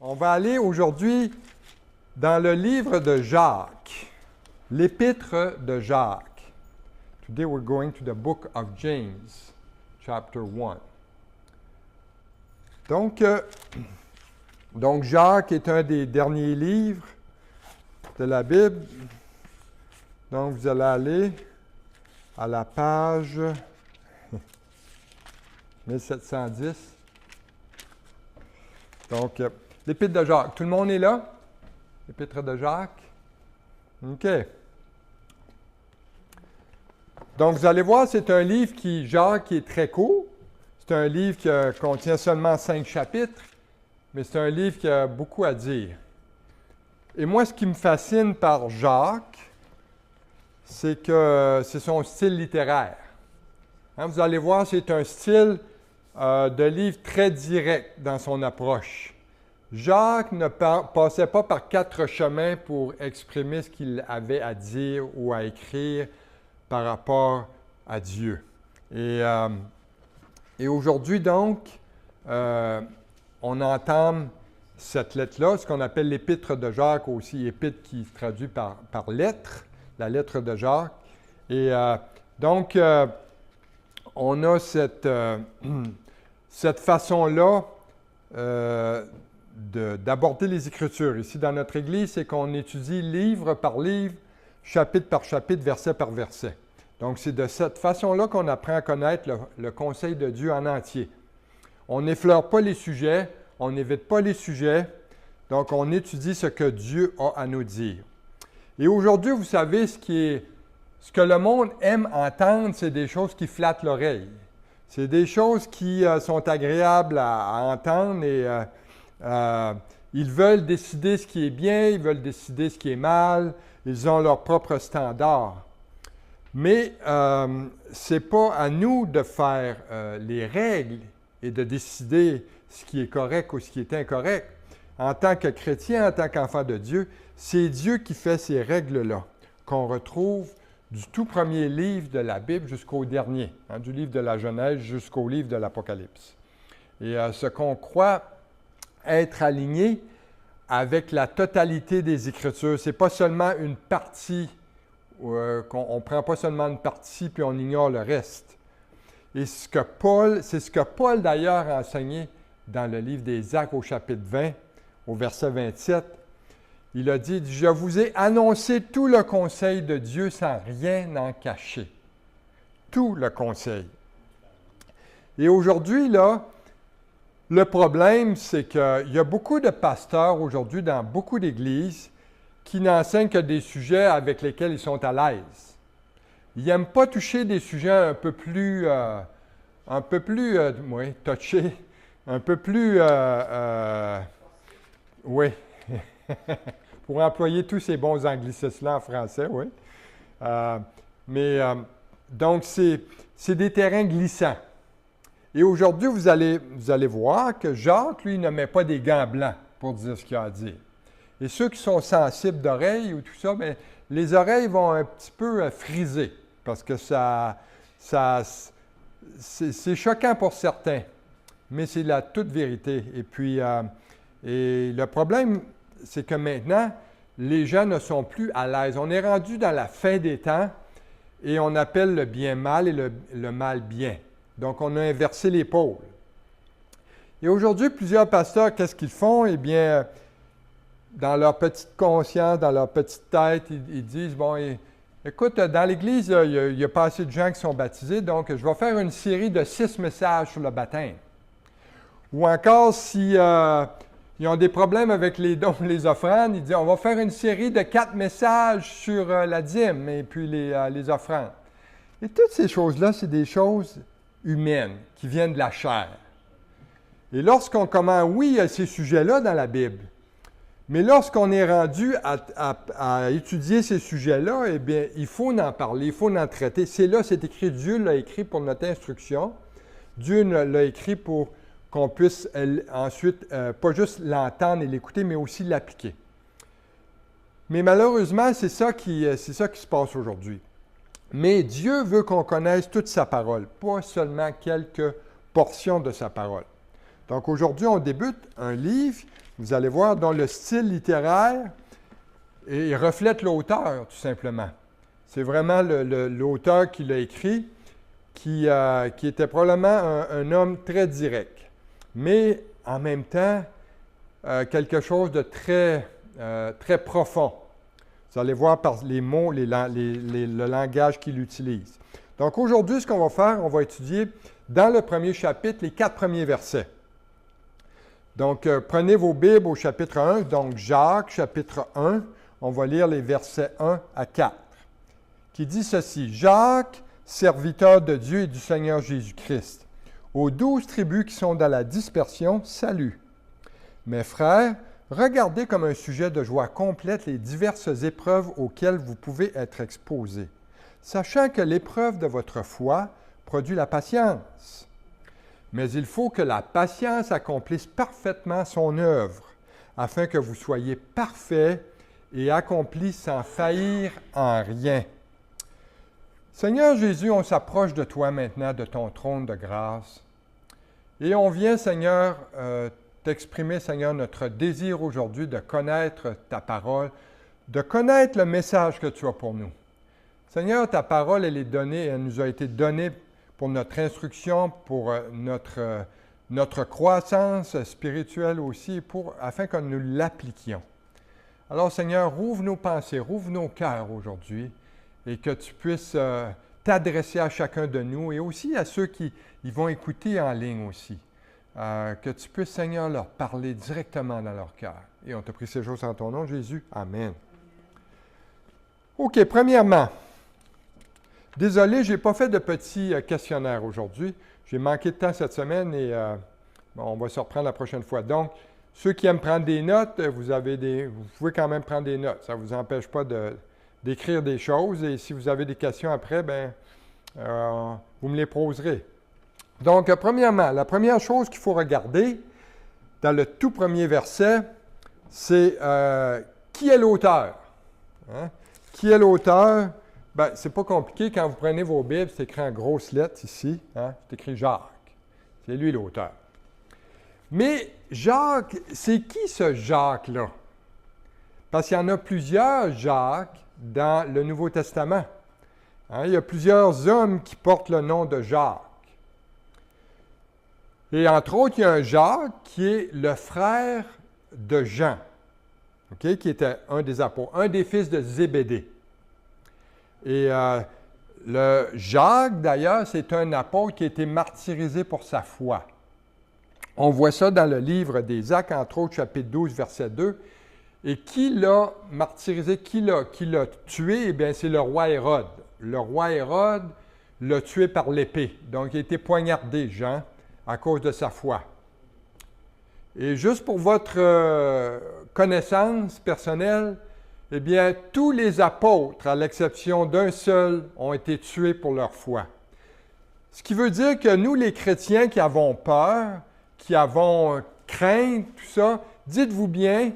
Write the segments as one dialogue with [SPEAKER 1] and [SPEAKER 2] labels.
[SPEAKER 1] On va aller aujourd'hui dans le livre de Jacques, l'épître de Jacques. Today we're going to the book of James, chapter 1. Donc Jacques est un des derniers livres de la Bible. Donc vous allez aller à la page 1710. Donc, l'Épître de Jacques. Tout le monde est là? L'Épître de Jacques? OK. Donc, vous allez voir, c'est un livre Jacques, est très court. C'est un livre qui contient seulement 5 chapitres, mais c'est un livre qui a beaucoup à dire. Et moi, ce qui me fascine par Jacques, c'est que c'est son style littéraire. Hein, vous allez voir, c'est un style de livre très direct dans son approche. Jacques ne passait pas par 4 chemins pour exprimer ce qu'il avait à dire ou à écrire par rapport à Dieu. Et aujourd'hui, donc, on entame cette lettre-là, ce qu'on appelle l'épître de Jacques, aussi épître qui se traduit par lettre, la lettre de Jacques. Et donc, on a cette façon-là d'aborder les Écritures. Ici, dans notre Église, c'est qu'on étudie livre par livre, chapitre par chapitre, verset par verset. Donc, c'est de cette façon-là qu'on apprend à connaître le conseil de Dieu en entier. On n'effleure pas les sujets, on n'évite pas les sujets, donc on étudie ce que Dieu a à nous dire. Et aujourd'hui, vous savez, ce que le monde aime entendre, c'est des choses qui flattent l'oreille. C'est des choses qui sont agréables à entendre et ils veulent décider ce qui est bien, ils veulent décider ce qui est mal, ils ont leur propre standard. Mais ce n'est pas à nous de faire les règles et de décider ce qui est correct ou ce qui est incorrect. En tant que chrétien, en tant qu'enfant de Dieu, c'est Dieu qui fait ces règles-là, qu'on retrouve du tout premier livre de la Bible jusqu'au dernier, hein, du livre de la Genèse jusqu'au livre de l'Apocalypse. Et ce qu'on croit être aligné avec la totalité des Écritures, ce n'est pas seulement une partie, on ne prend pas seulement une partie puis on ignore le reste. Et c'est ce que Paul d'ailleurs a enseigné dans le livre des Actes au chapitre 20, au verset 27. Il a dit, « Je vous ai annoncé tout le conseil de Dieu sans rien en cacher. » Tout le conseil. Et aujourd'hui, là, le problème, c'est qu'il y a beaucoup de pasteurs aujourd'hui dans beaucoup d'églises qui n'enseignent que des sujets avec lesquels ils sont à l'aise. Ils n'aiment pas toucher des sujets un peu plus touchés, un peu plus, oui, pour employer tous ces bons anglicismes-là en français, oui. Donc, c'est des terrains glissants. Et aujourd'hui, vous allez voir que Jacques, lui, ne met pas des gants blancs pour dire ce qu'il a à dire. Et ceux qui sont sensibles d'oreilles ou tout ça, bien, les oreilles vont un petit peu friser parce que c'est choquant pour certains, mais c'est la toute vérité. Et puis, et le problème, c'est que maintenant, les gens ne sont plus à l'aise. On est rendu dans la fin des temps et on appelle le bien mal et le mal bien. Donc, on a inversé les pôles. Et aujourd'hui, plusieurs pasteurs, qu'est-ce qu'ils font? Eh bien, dans leur petite conscience, dans leur petite tête, ils disent, bon, écoute, dans l'Église, il y a pas assez de gens qui sont baptisés, donc je vais faire une série de 6 messages sur le baptême. Ou encore, si ils ont des problèmes avec les dons, les offrandes, ils disent, on va faire une série de 4 messages sur la dîme et puis les offrandes. Et toutes ces choses-là, c'est des choses humaines qui viennent de la chair. Et lorsqu'on commence, oui, il y a ces sujets-là dans la Bible, mais lorsqu'on est rendu à étudier ces sujets-là, eh bien, il faut en parler, il faut en traiter. C'est là, c'est écrit, Dieu l'a écrit pour notre instruction. Dieu l'a écrit pour qu'on puisse ensuite, pas juste l'entendre et l'écouter, mais aussi l'appliquer. Mais malheureusement, c'est ça qui se passe aujourd'hui. Mais Dieu veut qu'on connaisse toute sa parole, pas seulement quelques portions de sa parole. Donc aujourd'hui, on débute un livre, vous allez voir, dont le style littéraire reflète l'auteur, tout simplement. C'est vraiment l'auteur qui l'a écrit, qui était probablement un homme très direct, mais en même temps, quelque chose de très, très profond. Vous allez voir par les mots, le langage qu'il utilise. Donc aujourd'hui, ce qu'on va faire, on va étudier dans le premier chapitre les 4 premiers versets. Donc, prenez vos Bibles au chapitre 1, donc Jacques, chapitre 1, on va lire les versets 1 à 4, qui dit ceci. « Jacques, serviteur de Dieu et du Seigneur Jésus-Christ, aux 12 tribus qui sont dans la dispersion, salut. Mes frères, regardez comme un sujet de joie complète les diverses épreuves auxquelles vous pouvez être exposés, sachant que l'épreuve de votre foi produit la patience. Mais il faut que la patience accomplisse parfaitement son œuvre, afin que vous soyez parfaits et accomplis sans faillir en rien. Seigneur Jésus, on s'approche de toi maintenant, de ton trône de grâce, et on vient, Seigneur, t'exprimer, Seigneur, notre désir aujourd'hui de connaître ta parole, de connaître le message que tu as pour nous. Seigneur, ta parole, elle est donnée, elle nous a été donnée pour notre instruction, pour notre croissance spirituelle aussi, afin que nous l'appliquions. Alors, Seigneur, rouvre nos pensées, rouvre nos cœurs aujourd'hui, et que tu puisses t'adresser à chacun de nous, et aussi à ceux qui vont écouter en ligne aussi. Que tu puisses, Seigneur, leur parler directement dans leur cœur. Et on te prie ces choses en ton nom, Jésus. Amen. OK, premièrement, désolé, je n'ai pas fait de petit questionnaire aujourd'hui. J'ai manqué de temps cette semaine et on va se reprendre la prochaine fois. Donc, ceux qui aiment prendre des notes, vous pouvez quand même prendre des notes. Ça ne vous empêche pas d'écrire des choses. Et si vous avez des questions après, vous me les poserez. Donc, premièrement, la première chose qu'il faut regarder dans le tout premier verset, c'est qui est l'auteur? Hein? Qui est l'auteur? Bien, c'est pas compliqué. Quand vous prenez vos Bibles, c'est écrit en grosses lettres ici. Hein? C'est écrit Jacques. C'est lui l'auteur. Mais Jacques, c'est qui ce Jacques-là? Parce qu'il y en a plusieurs Jacques dans le Nouveau Testament. Hein? Il y a plusieurs hommes qui portent le nom de Jacques. Et entre autres, il y a un Jacques qui est le frère de Jean, okay? Qui était un des apôtres, un des fils de Zébédée. Et le Jacques, d'ailleurs, c'est un apôtre qui a été martyrisé pour sa foi. On voit ça dans le livre des Actes, entre autres, chapitre 12, verset 2. Et qui l'a martyrisé, qui l'a tué? Eh bien, c'est le roi Hérode. Le roi Hérode l'a tué par l'épée. Donc, il a été poignardé, Jean, à cause de sa foi. Et juste pour votre connaissance personnelle, eh bien, tous les apôtres, à l'exception d'un seul, ont été tués pour leur foi. Ce qui veut dire que nous, les chrétiens qui avons peur, qui avons crainte, tout ça, dites-vous bien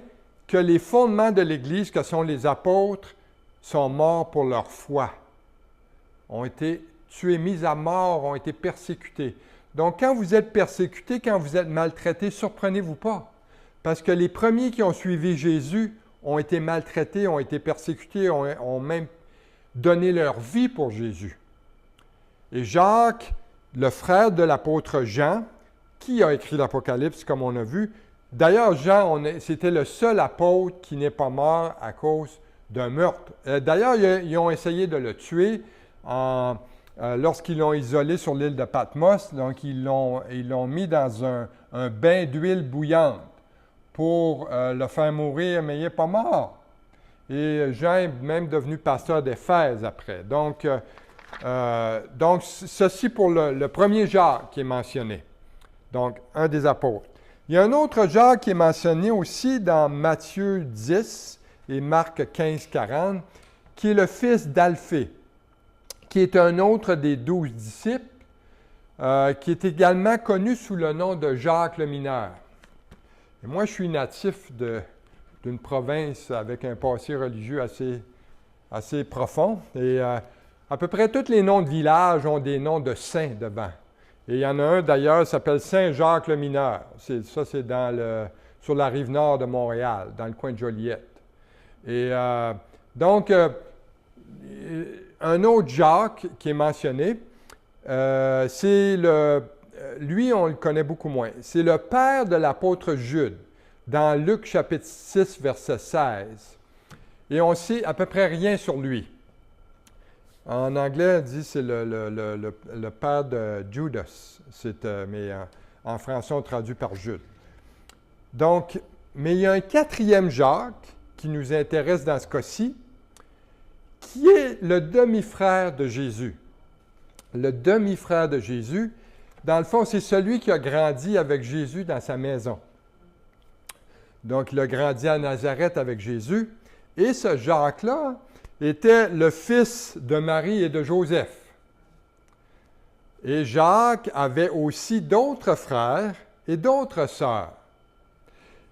[SPEAKER 1] que les fondements de l'Église, que sont les apôtres, sont morts pour leur foi. Ont été tués, mis à mort, ont été persécutés. Donc, quand vous êtes persécutés, quand vous êtes maltraités, surprenez-vous pas. Parce que les premiers qui ont suivi Jésus ont été maltraités, ont été persécutés, ont même donné leur vie pour Jésus. Et Jacques, le frère de l'apôtre Jean, qui a écrit l'Apocalypse, comme on a vu, d'ailleurs, Jean, c'était le seul apôtre qui n'est pas mort à cause d'un meurtre. D'ailleurs, ils ont essayé de le tuer lorsqu'ils l'ont isolé sur l'île de Patmos. Donc, ils l'ont mis dans un bain d'huile bouillante pour le faire mourir, mais il n'est pas mort. Et Jean est même devenu pasteur d'Éphèse après. Donc, ceci pour le premier Jacques qui est mentionné. Donc, un des apôtres. Il y a un autre Jacques qui est mentionné aussi dans Matthieu 10 et Marc 15, 40, qui est le fils d'Alphée, qui est un autre des 12 disciples, qui est également connu sous le nom de Jacques le mineur. Et moi, je suis natif d'une province avec un passé religieux assez profond. Et à peu près tous les noms de villages ont des noms de saints devant. Et il y en a un d'ailleurs qui s'appelle Saint Jacques le mineur. Ça, c'est sur la rive nord de Montréal, dans le coin de Joliette. Et donc, un autre Jacques qui est mentionné, lui, on le connaît beaucoup moins. C'est le père de l'apôtre Jude, dans Luc chapitre 6, verset 16. Et on sait à peu près rien sur lui. En anglais, on dit que c'est le père de Judas, mais en français, on traduit par Jude. Donc, mais il y a un quatrième Jacques qui nous intéresse dans ce cas-ci, qui est le demi-frère de Jésus. Le demi-frère de Jésus, dans le fond, c'est celui qui a grandi avec Jésus dans sa maison. Donc, il a grandi à Nazareth avec Jésus. Et ce Jacques-là était le fils de Marie et de Joseph. Et Jacques avait aussi d'autres frères et d'autres sœurs.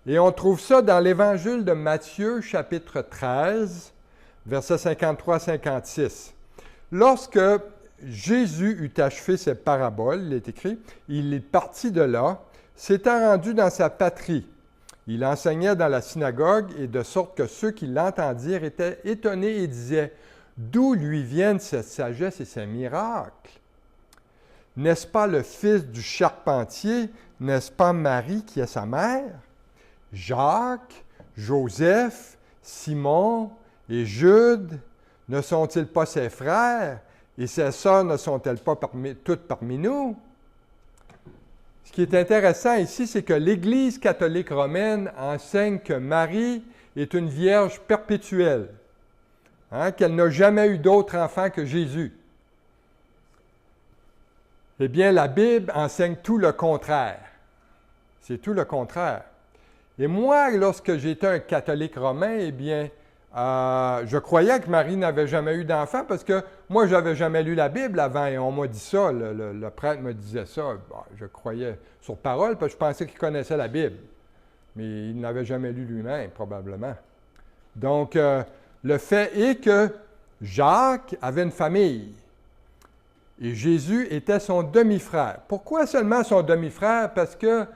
[SPEAKER 1] Et on trouve ça dans l'Évangile de Matthieu, chapitre 13, versets 53-56. Lorsque Jésus eut achevé ses paraboles, il est écrit, il est parti de là, s'étant rendu dans sa patrie. Il enseignait dans la synagogue, et de sorte que ceux qui l'entendirent étaient étonnés et disaient, « D'où lui viennent cette sagesse et ces miracles? N'est-ce pas le fils du charpentier? N'est-ce pas Marie qui est sa mère? Jacques, Joseph, Simon et Jude, ne sont-ils pas ses frères? Et ses sœurs ne sont-elles pas toutes parmi nous? » Ce qui est intéressant ici, c'est que l'Église catholique romaine enseigne que Marie est une vierge perpétuelle, qu'elle n'a jamais eu d'autre enfant que Jésus. Eh bien, la Bible enseigne tout le contraire. C'est tout le contraire. Et moi, lorsque j'étais un catholique romain, eh bien, je croyais que Marie n'avait jamais eu d'enfant parce que moi, je n'avais jamais lu la Bible avant et on m'a dit ça, le prêtre me disait ça. Bon, je croyais sur parole parce que je pensais qu'il connaissait la Bible, mais il n'avait jamais lu lui-même, probablement. Donc, le fait est que Jacques avait une famille et Jésus était son demi-frère. Pourquoi seulement son demi-frère? Parce que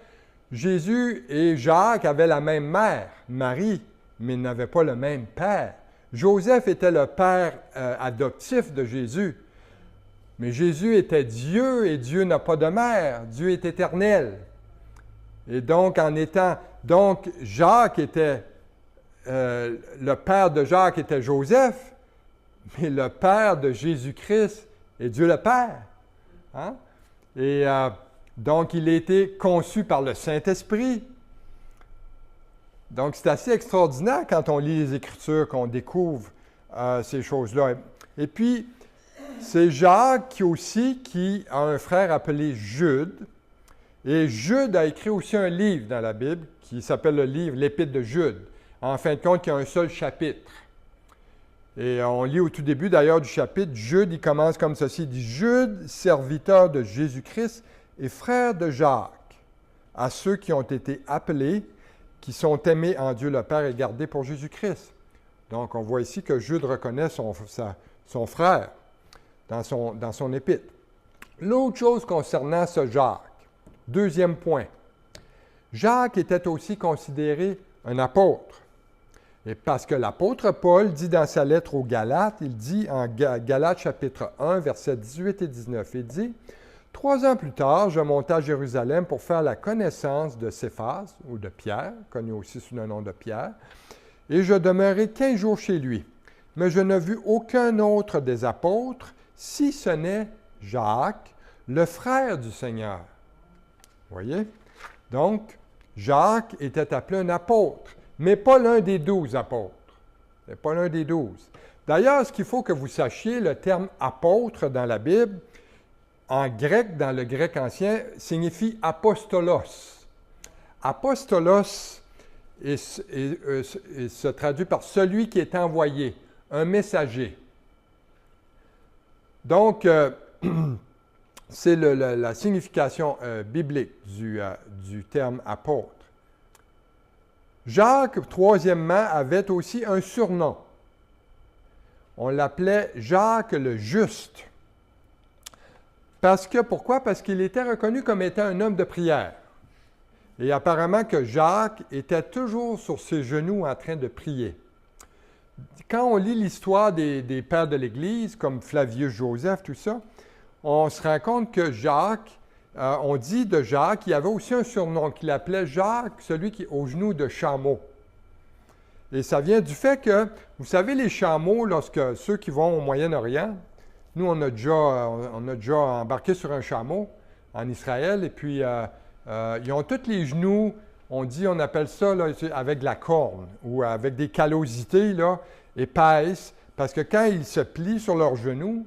[SPEAKER 1] Jésus et Jacques avaient la même mère, Marie, mais ils n'avaient pas le même père. Joseph était le père adoptif de Jésus, mais Jésus était Dieu et Dieu n'a pas de mère. Dieu est éternel. Et donc, Jacques était, le père de Jacques était Joseph, mais le père de Jésus-Christ est Dieu le Père. Et donc, il a été conçu par le Saint-Esprit. Donc, c'est assez extraordinaire quand on lit les Écritures, qu'on découvre ces choses-là. Et puis, c'est Jacques qui a un frère appelé Jude. Et Jude a écrit aussi un livre dans la Bible qui s'appelle le livre l'Épître de Jude. En fin de compte, il y a un seul chapitre. Et on lit au tout début d'ailleurs du chapitre, Jude, il commence comme ceci, il dit « Jude, serviteur de Jésus-Christ et frère de Jacques, à ceux qui ont été appelés, qui sont aimés en Dieu le Père et gardés pour Jésus-Christ. » Donc, on voit ici que Jude reconnaît son frère dans son épître. L'autre chose concernant ce Jacques, deuxième point, Jacques était aussi considéré un apôtre. Et parce que l'apôtre Paul dit dans sa lettre aux Galates, il dit en Galates chapitre 1, versets 18 et 19, il dit « 3 ans plus tard, je montai à Jérusalem pour faire la connaissance de Céphas, ou de Pierre, connu aussi sous le nom de Pierre, et je demeurai 15 jours chez lui. Mais je ne vis aucun autre des apôtres, si ce n'est Jacques, le frère du Seigneur. » Vous voyez? Donc, Jacques était appelé un apôtre, mais pas l'un des 12 apôtres. C'est pas l'un des 12. D'ailleurs, ce qu'il faut que vous sachiez, le terme apôtre dans la Bible, en grec, dans le grec ancien, signifie apostolos. Apostolos se traduit par celui qui est envoyé, un messager. Donc, c'est la signification biblique du terme apôtre. Jacques, troisièmement, avait aussi un surnom. On l'appelait Jacques le Juste. Pourquoi? Parce qu'il était reconnu comme étant un homme de prière. Et apparemment que Jacques était toujours sur ses genoux en train de prier. Quand on lit l'histoire des pères de l'Église, comme Flavius Joseph, tout ça, on se rend compte que Jacques, on dit de Jacques, il avait aussi un surnom qu'il appelait Jacques, celui qui est au genou de chameau. Et ça vient du fait que, vous savez, les chameaux, lorsque ceux qui vont au Moyen-Orient, nous, on a déjà embarqué sur un chameau en Israël, et puis ils ont tous les genoux, on appelle ça là, avec de la corne, ou avec des callosités là, épaisses, parce que quand ils se plient sur leurs genoux,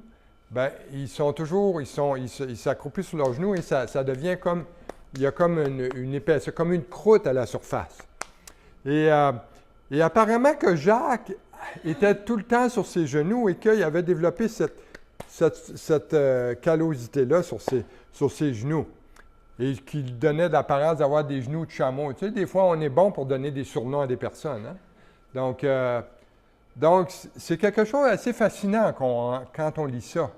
[SPEAKER 1] ben, ils s'accroupissent sur leurs genoux et ça devient comme, il y a comme une épaisse, comme une croûte à la surface. Et apparemment que Jacques était tout le temps sur ses genoux et qu'il avait développé cette callosité-là sur ses genoux. Et qui donnait l'apparence d'avoir des genoux de chameau. Tu sais, des fois, on est bon pour donner des surnoms à des personnes. Hein? Donc, c'est quelque chose d'assez fascinant quand on lit ça.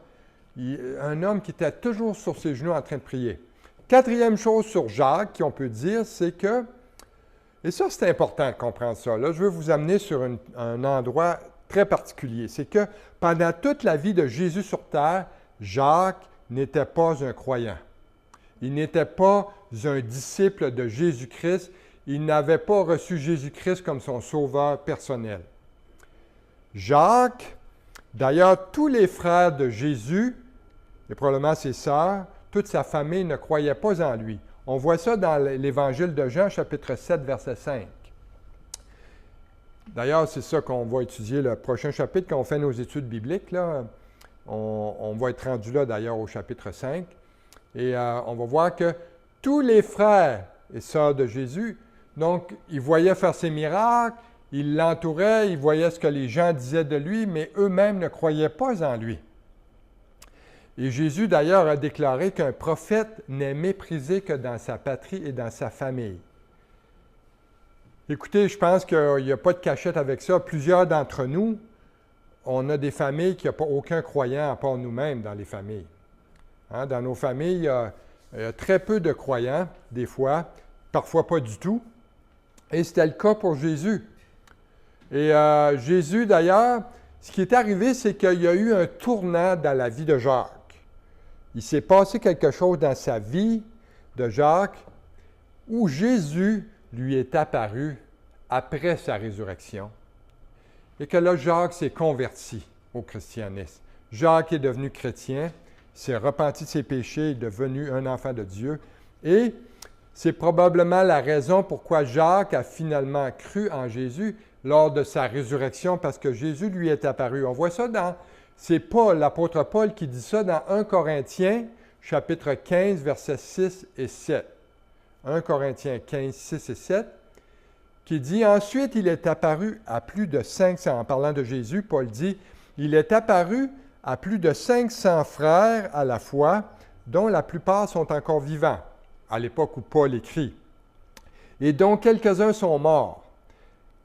[SPEAKER 1] Un homme qui était toujours sur ses genoux en train de prier. Quatrième chose sur Jacques qu'on peut dire, c'est que, et ça c'est important de comprendre ça, là, je veux vous amener sur un endroit très particulier, c'est que pendant toute la vie de Jésus sur terre, Jacques n'était pas un croyant. Il n'était pas un disciple de Jésus-Christ. Il n'avait pas reçu Jésus-Christ comme son sauveur personnel. Jacques, d'ailleurs, tous les frères de Jésus, et probablement ses sœurs, toute sa famille ne croyait pas en lui. On voit ça dans l'Évangile de Jean, chapitre 7, verset 5. D'ailleurs, c'est ça qu'on va étudier le prochain chapitre quand on fait nos études bibliques. Là. On va être rendu là, d'ailleurs, au chapitre 5. Et on va voir que tous les frères et sœurs de Jésus, donc, ils voyaient faire ses miracles, ils l'entouraient, ils voyaient ce que les gens disaient de lui, mais eux-mêmes ne croyaient pas en lui. Et Jésus, d'ailleurs, a déclaré qu'un prophète n'est méprisé que dans sa patrie et dans sa famille. Écoutez, je pense qu'il n'y a pas de cachette avec ça. Plusieurs d'entre nous, on a des familles qui n'ont pas aucun croyant à part nous-mêmes dans les familles. Hein, dans nos familles, il y a très peu de croyants, des fois, parfois pas du tout. Et c'était le cas pour Jésus. Et Jésus, d'ailleurs, ce qui est arrivé, c'est qu'il y a eu un tournant dans la vie de Jacques. Il s'est passé quelque chose dans sa vie de Jacques où Jésus lui est apparu après sa résurrection. Et que là, Jacques s'est converti au christianisme. Jacques est devenu chrétien. S'est repenti de ses péchés, est devenu un enfant de Dieu. Et c'est probablement la raison pourquoi Jacques a finalement cru en Jésus lors de sa résurrection, parce que Jésus lui est apparu. On voit ça c'est Paul, l'apôtre Paul, qui dit ça dans 1 Corinthiens, chapitre 15, versets 6 et 7. 1 Corinthiens 15, 6 et 7, qui dit « Ensuite, il est apparu à plus de 500... » En parlant de Jésus, Paul dit « Il est apparu à plus de 500 frères à la fois, dont la plupart sont encore vivants, à l'époque où Paul écrit, et dont quelques-uns sont morts.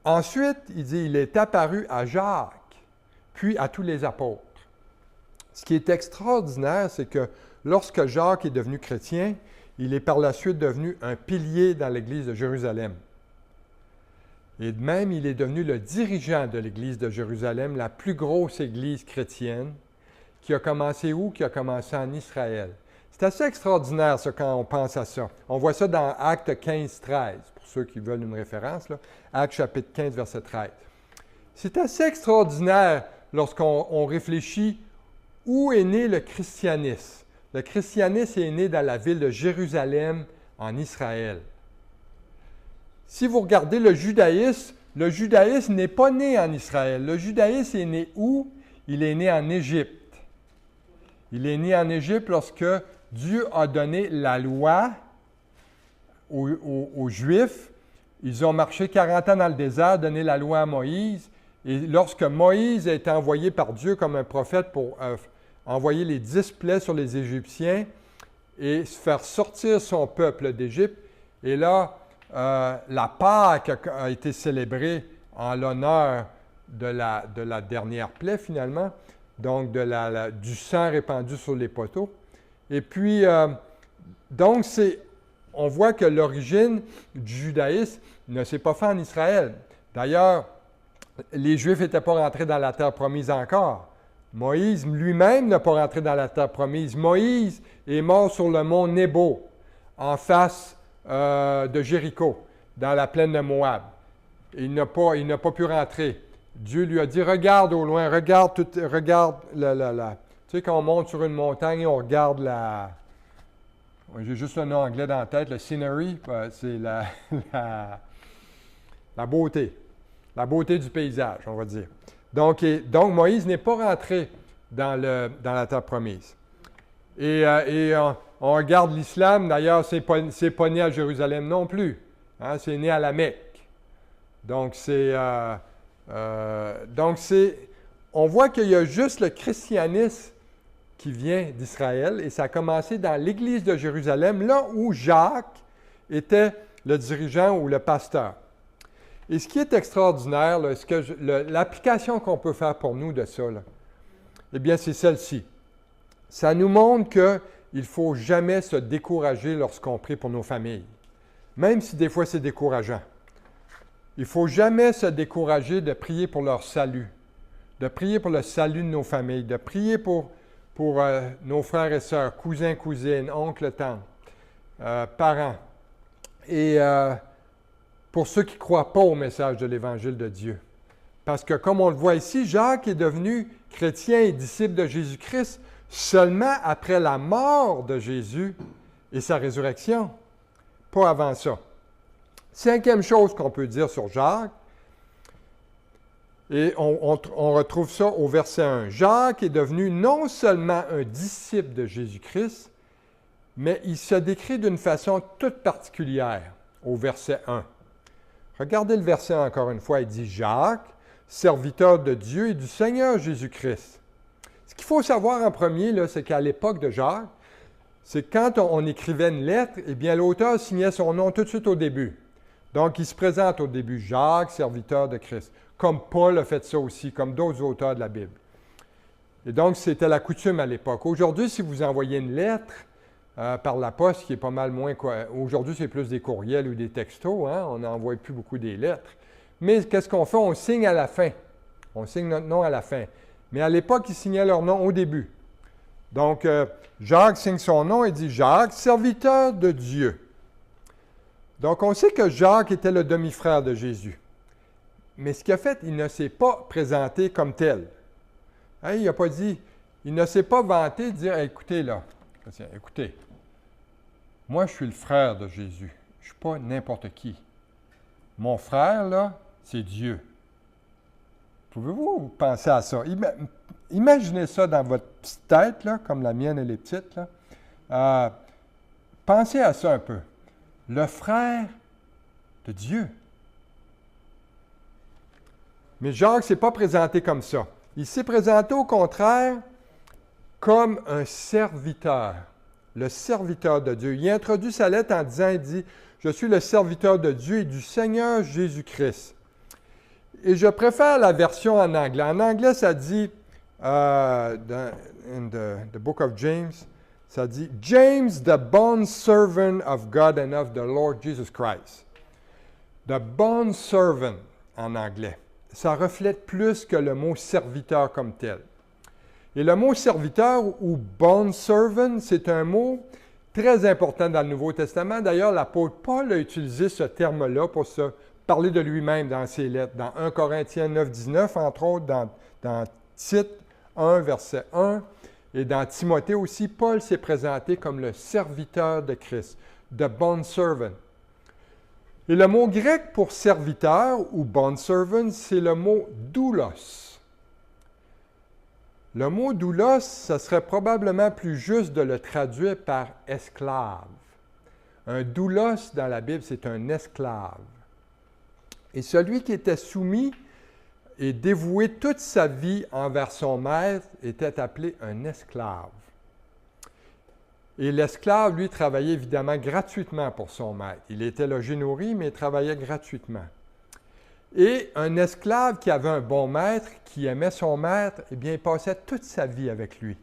[SPEAKER 1] Ensuite, il dit, il est apparu à Jacques, puis à tous les apôtres. » Ce qui est extraordinaire, c'est que lorsque Jacques est devenu chrétien, il est par la suite devenu un pilier dans l'Église de Jérusalem. Et de même, il est devenu le dirigeant de l'Église de Jérusalem, la plus grosse Église chrétienne, qui a commencé où? Qui a commencé en Israël. C'est assez extraordinaire, ça, quand on pense à ça. On voit ça dans Actes 15, 13, pour ceux qui veulent une référence, là. Actes chapitre 15, verset 13. C'est assez extraordinaire lorsqu'on réfléchit où est né le christianisme. Le christianisme est né dans la ville de Jérusalem, en Israël. Si vous regardez le judaïsme n'est pas né en Israël. Le judaïsme est né où? Il est né en Égypte. Il est né en Égypte lorsque Dieu a donné la loi aux Juifs. Ils ont marché 40 ans dans le désert, donné la loi à Moïse. Et lorsque Moïse a été envoyé par Dieu comme un prophète pour envoyer les 10 plaies sur les Égyptiens et faire sortir son peuple d'Égypte, et là, la Pâque a été célébrée en l'honneur de la dernière plaie, finalement, donc du sang répandu sur les poteaux. Et puis, donc, on voit que l'origine du judaïsme ne s'est pas faite en Israël. D'ailleurs, les Juifs n'étaient pas rentrés dans la terre promise encore. Moïse lui-même n'a pas rentré dans la terre promise. Moïse est mort sur le mont Nebo, en face de Jéricho, dans la plaine de Moab. Il n'a pas pu rentrer. Dieu lui a dit, regarde au loin, regarde. Tu sais, quand on monte sur une montagne, on regarde j'ai juste le nom anglais dans la tête, le scenery, c'est la beauté. La beauté du paysage, on va dire. Donc Moïse n'est pas rentré dans la terre promise. Et on regarde l'islam, d'ailleurs, c'est pas né à Jérusalem non plus. Hein, c'est né à la Mecque. Donc on voit qu'il y a juste le christianisme qui vient d'Israël, et ça a commencé dans l'Église de Jérusalem, là où Jacques était le dirigeant ou le pasteur. Et ce qui est extraordinaire, là, l'application qu'on peut faire pour nous de ça, là, eh bien, c'est celle-ci. Ça nous montre qu'il ne faut jamais se décourager lorsqu'on prie pour nos familles, même si des fois c'est décourageant. Il ne faut jamais se décourager de prier pour leur salut, de prier pour le salut de nos familles, de prier pour nos frères et sœurs, cousins, cousines, oncles, tantes, parents. Et pour ceux qui ne croient pas au message de l'Évangile de Dieu. Parce que, comme on le voit ici, Jacques est devenu chrétien et disciple de Jésus-Christ seulement après la mort de Jésus et sa résurrection, pas avant ça. Cinquième chose qu'on peut dire sur Jacques, et on retrouve ça au verset 1. Jacques est devenu non seulement un disciple de Jésus-Christ, mais il se décrit d'une façon toute particulière au verset 1. Regardez le verset encore une fois, il dit « Jacques, serviteur de Dieu et du Seigneur Jésus-Christ ». Ce qu'il faut savoir en premier, là, c'est qu'à l'époque de Jacques, c'est quand on écrivait une lettre, eh bien l'auteur signait son nom tout de suite au début. Donc, il se présente au début, Jacques, serviteur de Christ, comme Paul a fait ça aussi, comme d'autres auteurs de la Bible. Et donc, c'était la coutume à l'époque. Aujourd'hui, si vous envoyez une lettre par la poste, qui est pas mal moins... Aujourd'hui, c'est plus des courriels ou des textos, hein? On n'envoie plus beaucoup des lettres. Mais qu'est-ce qu'on fait? On signe à la fin. On signe notre nom à la fin. Mais à l'époque, ils signaient leur nom au début. Donc, Jacques signe son nom et dit « Jacques, serviteur de Dieu ». Donc, on sait que Jacques était le demi-frère de Jésus. Mais ce qu'il a fait, il ne s'est pas présenté comme tel. Hein, il n'a pas dit, il ne s'est pas vanté de dire, écoutez là, écoutez, moi je suis le frère de Jésus, je ne suis pas n'importe qui. Mon frère, là, c'est Dieu. Pouvez-vous penser à ça? Imaginez ça dans votre petite tête, là, comme la mienne, elle est petite. Là. Pensez à ça un peu. Le frère de Dieu. Mais Jacques ne s'est pas présenté comme ça. Il s'est présenté au contraire comme un serviteur, le serviteur de Dieu. Il introduit sa lettre en disant, il dit, « Je suis le serviteur de Dieu et du Seigneur Jésus-Christ. » Et je préfère la version en anglais. En anglais, ça dit, dans the book of James, ça dit, « James, the bondservant of God and of the Lord Jesus Christ. » The bondservant en anglais. Ça reflète plus que le mot serviteur comme tel. Et le mot serviteur ou bondservant, c'est un mot très important dans le Nouveau Testament. D'ailleurs, l'apôtre Paul a utilisé ce terme-là pour se parler de lui-même dans ses lettres. Dans 1 Corinthiens 9, 19, entre autres, dans Tite 1, verset 1, et dans Timothée aussi, Paul s'est présenté comme le serviteur de Christ, the bondservant. Et le mot grec pour serviteur ou bondservant, c'est le mot doulos. Le mot doulos, ça serait probablement plus juste de le traduire par esclave. Un doulos dans la Bible, c'est un esclave. Et celui qui était soumis et dévoué toute sa vie envers son maître était appelé un esclave. Et l'esclave, lui, travaillait évidemment gratuitement pour son maître. Il était logé, nourri, mais il travaillait gratuitement. Et un esclave qui avait un bon maître, qui aimait son maître, eh bien, il passait toute sa vie avec lui.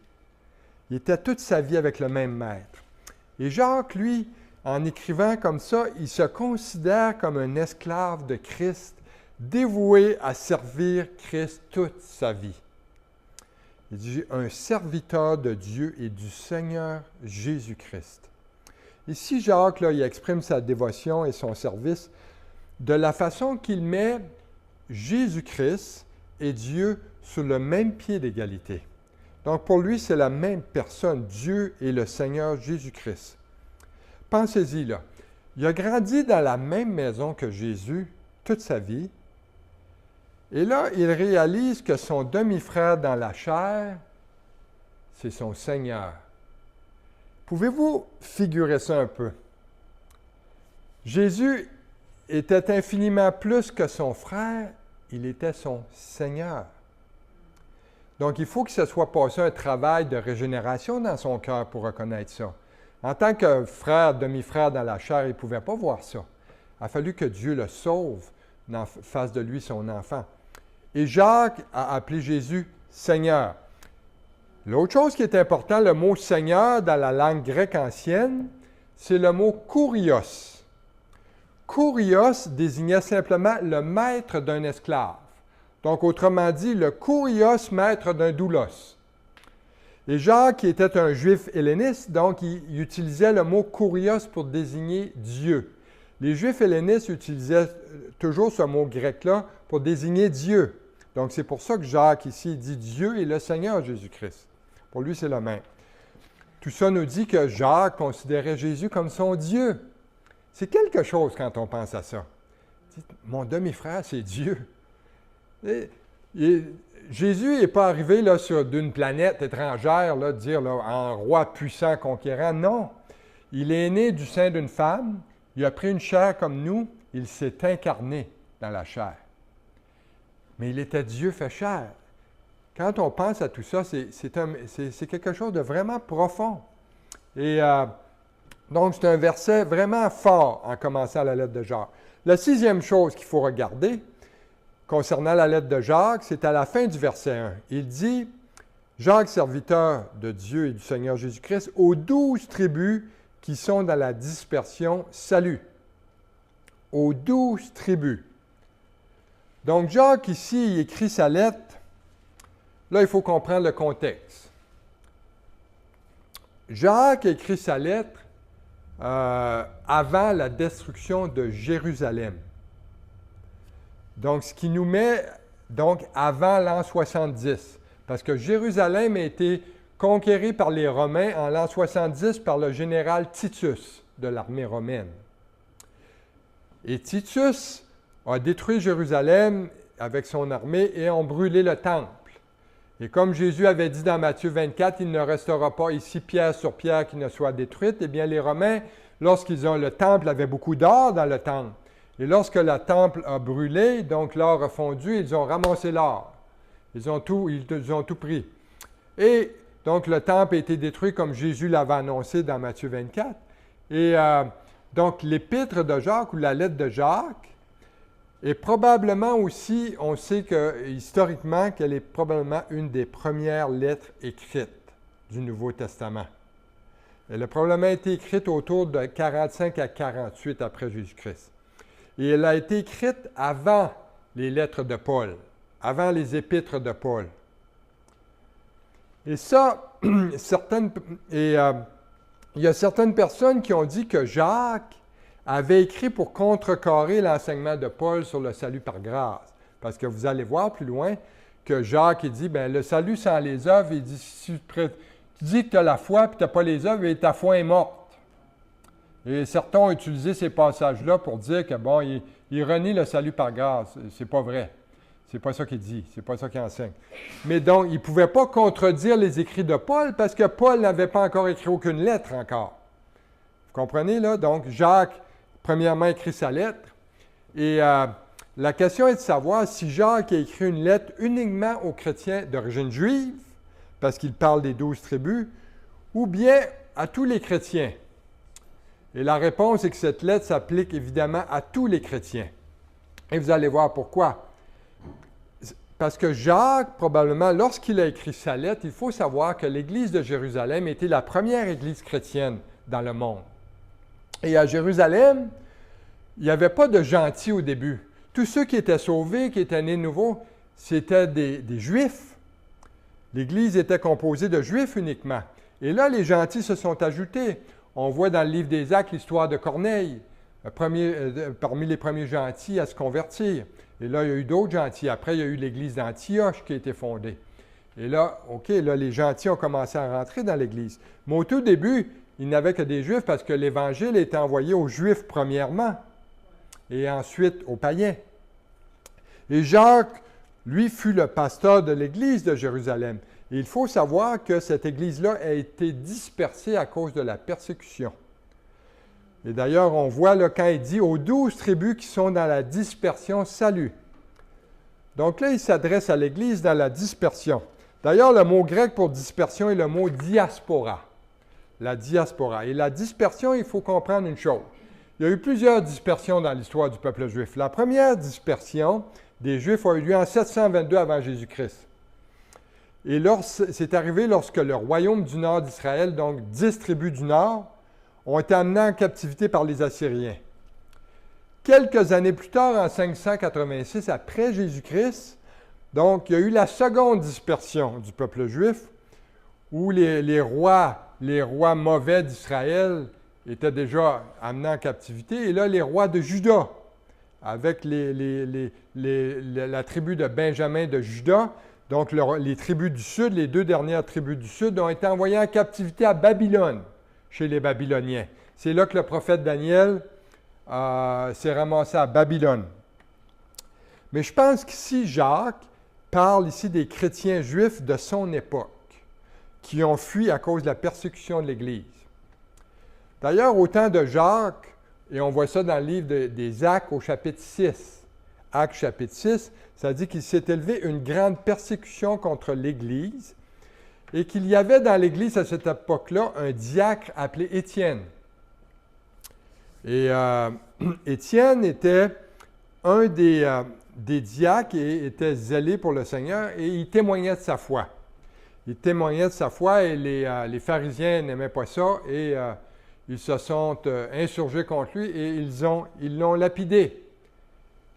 [SPEAKER 1] Il était toute sa vie avec le même maître. Et Jacques, lui, en écrivant comme ça, il se considère comme un esclave de Christ, dévoué à servir Christ toute sa vie. Il dit « un serviteur de Dieu et du Seigneur Jésus-Christ ». Ici, Jacques, là, il exprime sa dévotion et son service de la façon qu'il met Jésus-Christ et Dieu sur le même pied d'égalité. Donc, pour lui, c'est la même personne, Dieu et le Seigneur Jésus-Christ. Pensez-y, là. Il a grandi dans la même maison que Jésus toute sa vie. Et là, il réalise que son demi-frère dans la chair, c'est son Seigneur. Pouvez-vous figurer ça un peu? Jésus était infiniment plus que son frère, il était son Seigneur. Donc, il faut que ce soit passé un travail de régénération dans son cœur pour reconnaître ça. En tant que frère, demi-frère dans la chair, il ne pouvait pas voir ça. Il a fallu que Dieu le sauve en face de lui, son enfant. Et Jacques a appelé Jésus Seigneur. L'autre chose qui est important, le mot Seigneur dans la langue grecque ancienne, c'est le mot Kurios. Kurios désignait simplement le maître d'un esclave. Donc, autrement dit, le Kurios, maître d'un doulos. Et Jacques, qui était un juif helléniste, donc il utilisait le mot Kurios pour désigner Dieu. Les juifs hellénistes utilisaient toujours ce mot grec-là pour désigner Dieu. Donc, c'est pour ça que Jacques, ici, dit Dieu et le Seigneur Jésus-Christ. Pour lui, c'est le même. Tout ça nous dit que Jacques considérait Jésus comme son Dieu. C'est quelque chose quand on pense à ça. Mon demi-frère, c'est Dieu. Jésus n'est pas arrivé là, d'une planète étrangère, là, dire là, en roi puissant conquérant. Non. Il est né du sein d'une femme, il a pris une chair comme nous, il s'est incarné dans la chair. Mais il était Dieu fait chair. Quand on pense à tout ça, c'est quelque chose de vraiment profond. Et donc, c'est un verset vraiment fort en commençant la lettre de Jacques. La sixième chose qu'il faut regarder concernant la lettre de Jacques, c'est à la fin du verset 1. Il dit, « Jacques, serviteur de Dieu et du Seigneur Jésus-Christ, aux 12 tribus qui sont dans la dispersion, salut. » Aux 12 tribus. Donc, Jacques, ici, il écrit sa lettre. Là, il faut comprendre le contexte. Jacques a écrit sa lettre avant la destruction de Jérusalem. Donc, ce qui nous met donc avant l'an 70, parce que Jérusalem a été conquérie par les Romains en l'an 70 par le général Titus de l'armée romaine. Et Titus a détruit Jérusalem avec son armée et ont brûlé le temple. Et comme Jésus avait dit dans Matthieu 24, il ne restera pas ici pierre sur pierre qui ne soit détruite, eh bien les Romains, le temple avait beaucoup d'or dans le temple. Et lorsque le temple a brûlé, donc l'or a fondu, ils ont ramassé l'or. Ils ont tout pris. Et donc le temple a été détruit comme Jésus l'avait annoncé dans Matthieu 24. Et donc l'épître de Jacques ou la lettre de Jacques est probablement aussi, on sait que historiquement qu'elle est probablement une des premières lettres écrites du Nouveau Testament. Elle a probablement été écrite autour de 45 à 48 après Jésus-Christ. Et elle a été écrite avant les lettres de Paul, avant les épîtres de Paul. Et ça, il y a certaines personnes qui ont dit que Jacques avait écrit pour contrecarrer l'enseignement de Paul sur le salut par grâce. Parce que vous allez voir plus loin que Jacques, il dit, bien, le salut sans les œuvres, il dit, si tu dis que tu as la foi et tu n'as pas les œuvres, et ta foi est morte. Et certains ont utilisé ces passages-là pour dire que, bon, il renie le salut par grâce. C'est pas vrai. C'est pas ça qu'il dit. C'est pas ça qu'il enseigne. Mais donc, il ne pouvait pas contredire les écrits de Paul parce que Paul n'avait pas encore écrit aucune lettre encore. Vous comprenez, là? Donc, Jacques, premièrement, écrit sa lettre. Et la question est de savoir si Jacques a écrit une lettre uniquement aux chrétiens d'origine juive, parce qu'il parle des 12 tribus, ou bien à tous les chrétiens. Et la réponse est que cette lettre s'applique évidemment à tous les chrétiens. Et vous allez voir pourquoi. Parce que Jacques, probablement, lorsqu'il a écrit sa lettre, il faut savoir que l'Église de Jérusalem était la première Église chrétienne dans le monde. Et à Jérusalem, il n'y avait pas de gentils au début. Tous ceux qui étaient sauvés, qui étaient nés de nouveau, c'était des Juifs. L'Église était composée de Juifs uniquement. Et là, les gentils se sont ajoutés. On voit dans le livre des Actes l'histoire de Corneille, parmi les premiers gentils à se convertir. Et là, il y a eu d'autres gentils. Après, il y a eu l'Église d'Antioche qui a été fondée. Et là, OK, là, les gentils ont commencé à rentrer dans l'Église. Mais au tout début, il n'y avait que des Juifs parce que l'Évangile était envoyé aux Juifs premièrement et ensuite aux païens. Et Jacques, lui, fut le pasteur de l'Église de Jérusalem. Et il faut savoir que cette Église-là a été dispersée à cause de la persécution. Et d'ailleurs, on voit là, quand il dit aux 12 tribus qui sont dans la dispersion, salut. Donc là, il s'adresse à l'Église dans la dispersion. D'ailleurs, le mot grec pour dispersion est le mot diaspora. La diaspora. Et la dispersion, il faut comprendre une chose. Il y a eu plusieurs dispersions dans l'histoire du peuple juif. La première dispersion des Juifs a eu lieu en 722 avant Jésus-Christ. Et c'est arrivé lorsque le royaume du nord d'Israël, donc 10 tribus du nord, ont été amenés en captivité par les Assyriens. Quelques années plus tard, en 586 après Jésus-Christ, donc il y a eu la seconde dispersion du peuple juif, où les rois mauvais d'Israël étaient déjà amenés en captivité, et là, les rois de Juda, avec la tribu de Benjamin de Juda, donc les tribus du sud, les deux dernières tribus du sud, ont été envoyées en captivité à Babylone, chez les Babyloniens. C'est là que le prophète Daniel s'est ramassé à Babylone. Mais je pense qu'ici, Jacques parle ici des chrétiens juifs de son époque, qui ont fui à cause de la persécution de l'Église. D'ailleurs, au temps de Jacques, et on voit ça dans le livre des Actes au chapitre 6, Actes chapitre 6, ça dit qu'il s'est élevé une grande persécution contre l'Église et qu'il y avait dans l'Église à cette époque-là un diacre appelé Étienne. Et Étienne était un des diacres et était zélé pour le Seigneur et il témoignait de sa foi. Il témoignait de sa foi et les pharisiens n'aimaient pas ça et ils se sont insurgés contre lui et ils l'ont lapidé.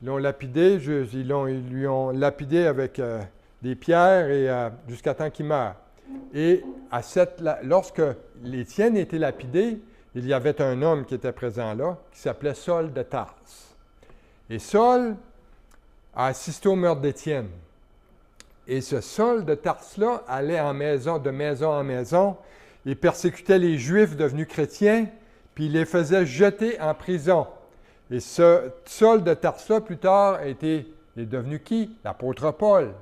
[SPEAKER 1] Ils l'ont lapidé, ils lui ont lapidé avec des pierres et jusqu'à temps qu'il meure. Et lorsque l'Étienne était lapidé, il y avait un homme qui était présent là, qui s'appelait Saul de Tarse. Et Saul a assisté au meurtre d'Étienne. Et ce Saul de Tarse-là allait de maison en maison, il persécutait les Juifs devenus chrétiens, puis il les faisait jeter en prison. Et ce Saul de Tarse-là, plus tard, est devenu qui? L'apôtre Paul.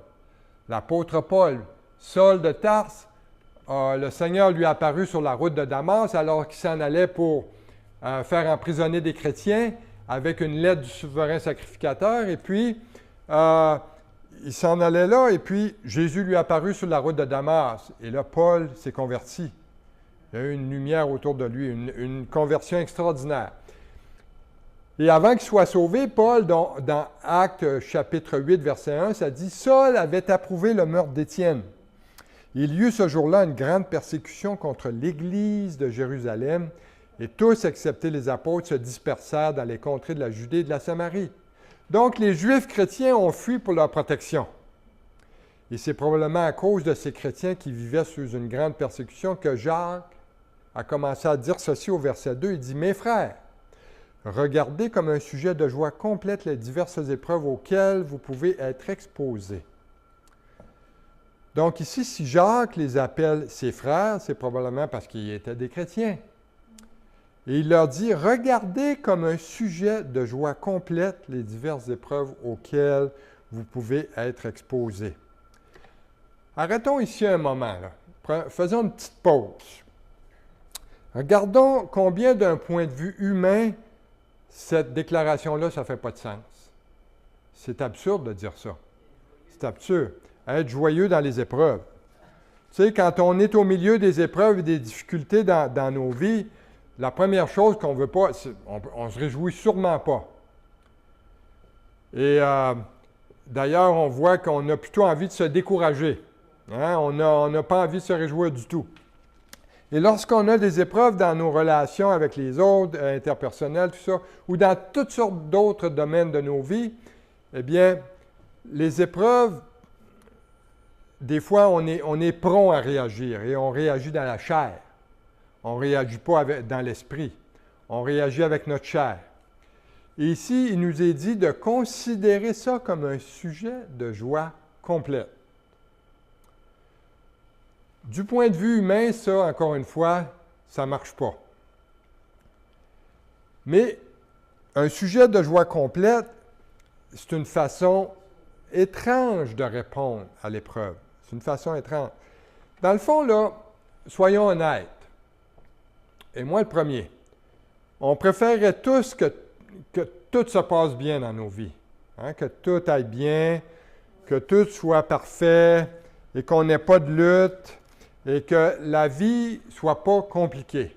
[SPEAKER 1] L'apôtre Paul. Saul de Tarse, le Seigneur lui est apparu sur la route de Damas alors qu'il s'en allait pour faire emprisonner des chrétiens avec une lettre du souverain sacrificateur. Et puis, il s'en allait là et puis Jésus lui est apparu sur la route de Damas. Et là, Paul s'est converti. Il y a eu une lumière autour de lui, une conversion extraordinaire. Et avant qu'il soit sauvé, Paul, dans Actes chapitre 8, verset 1, ça dit « Saul avait approuvé le meurtre d'Étienne. Il y eut ce jour-là une grande persécution contre l'Église de Jérusalem, et tous, excepté les apôtres, se dispersèrent dans les contrées de la Judée et de la Samarie. » Donc, les Juifs chrétiens ont fui pour leur protection. Et c'est probablement à cause de ces chrétiens qui vivaient sous une grande persécution que Jacques a commencé à dire ceci au verset 2. Il dit « Mes frères, regardez comme un sujet de joie complète les diverses épreuves auxquelles vous pouvez être exposés. » Donc ici, si Jacques les appelle ses frères, c'est probablement parce qu'ils étaient des chrétiens. Et il leur dit, regardez comme un sujet de joie complète les diverses épreuves auxquelles vous pouvez être exposés. Arrêtons ici un moment. Là. Faisons une petite pause. Regardons combien d'un point de vue humain, cette déclaration-là, ça ne fait pas de sens. C'est absurde de dire ça. C'est absurde. Être joyeux dans les épreuves. Tu sais, quand on est au milieu des épreuves et des difficultés dans nos vies, la première chose qu'on ne veut pas, on ne se réjouit sûrement pas. Et d'ailleurs, on voit qu'on a plutôt envie de se décourager. Hein? On n'a pas envie de se réjouir du tout. Et lorsqu'on a des épreuves dans nos relations avec les autres, interpersonnelles, tout ça, ou dans toutes sortes d'autres domaines de nos vies, eh bien, les épreuves, des fois, on est prompt à réagir et on réagit dans la chair. On ne réagit pas dans l'esprit. On réagit avec notre chair. Et ici, il nous est dit de considérer ça comme un sujet de joie complète. Du point de vue humain, ça, encore une fois, ça ne marche pas. Mais un sujet de joie complète, c'est une façon étrange de répondre à l'épreuve. C'est une façon étrange. Dans le fond, là, soyons honnêtes. Et moi, le premier. On préférerait tous que tout se passe bien dans nos vies. Hein? Que tout aille bien, que tout soit parfait et qu'on n'ait pas de lutte et que la vie ne soit pas compliquée.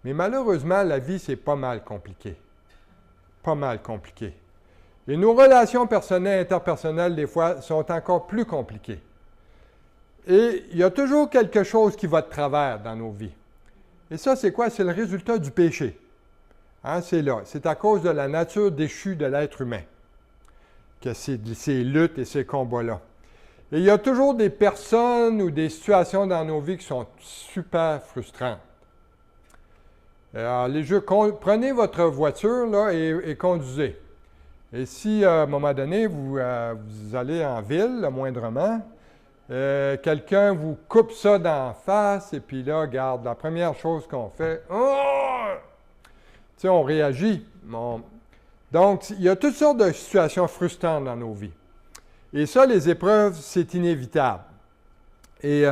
[SPEAKER 1] Mais malheureusement, la vie, c'est pas mal compliqué. Pas mal compliqué. Et nos relations personnelles et interpersonnelles, des fois, sont encore plus compliquées. Et il y a toujours quelque chose qui va de travers dans nos vies. Et ça, c'est quoi? C'est le résultat du péché. Hein, c'est là. C'est à cause de la nature déchue de l'être humain que ces luttes et ces combats-là. Et il y a toujours des personnes ou des situations dans nos vies qui sont super frustrantes. Alors, prenez votre voiture là, et conduisez. Et si, à un moment donné, vous allez en ville, là, moindrement, quelqu'un vous coupe ça d'en face, et puis là, regarde, la première chose qu'on fait, oh! Tu sais, on réagit. Donc, il y a toutes sortes de situations frustrantes dans nos vies. Et ça, les épreuves, c'est inévitable. Et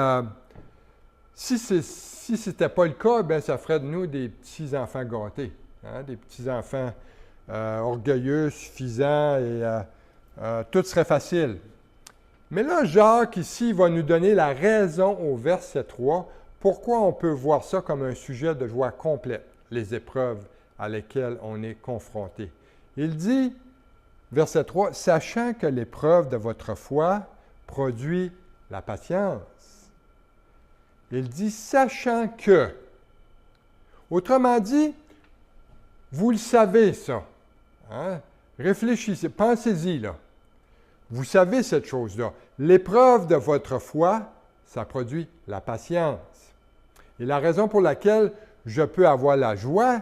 [SPEAKER 1] si ce n'était pas le cas, bien, ça ferait de nous des petits-enfants gâtés, hein, des petits-enfants orgueilleux, suffisants, et tout serait facile. Mais là, Jacques, ici, va nous donner la raison au verset 3, pourquoi on peut voir ça comme un sujet de joie complète, les épreuves à lesquelles on est confronté. Il dit, verset 3, « Sachant que l'épreuve de votre foi produit la patience. » Il dit « sachant que ». Autrement dit, vous le savez ça. Hein? Réfléchissez, pensez-y là. Vous savez cette chose-là. L'épreuve de votre foi, ça produit la patience. Et la raison pour laquelle je peux avoir la joie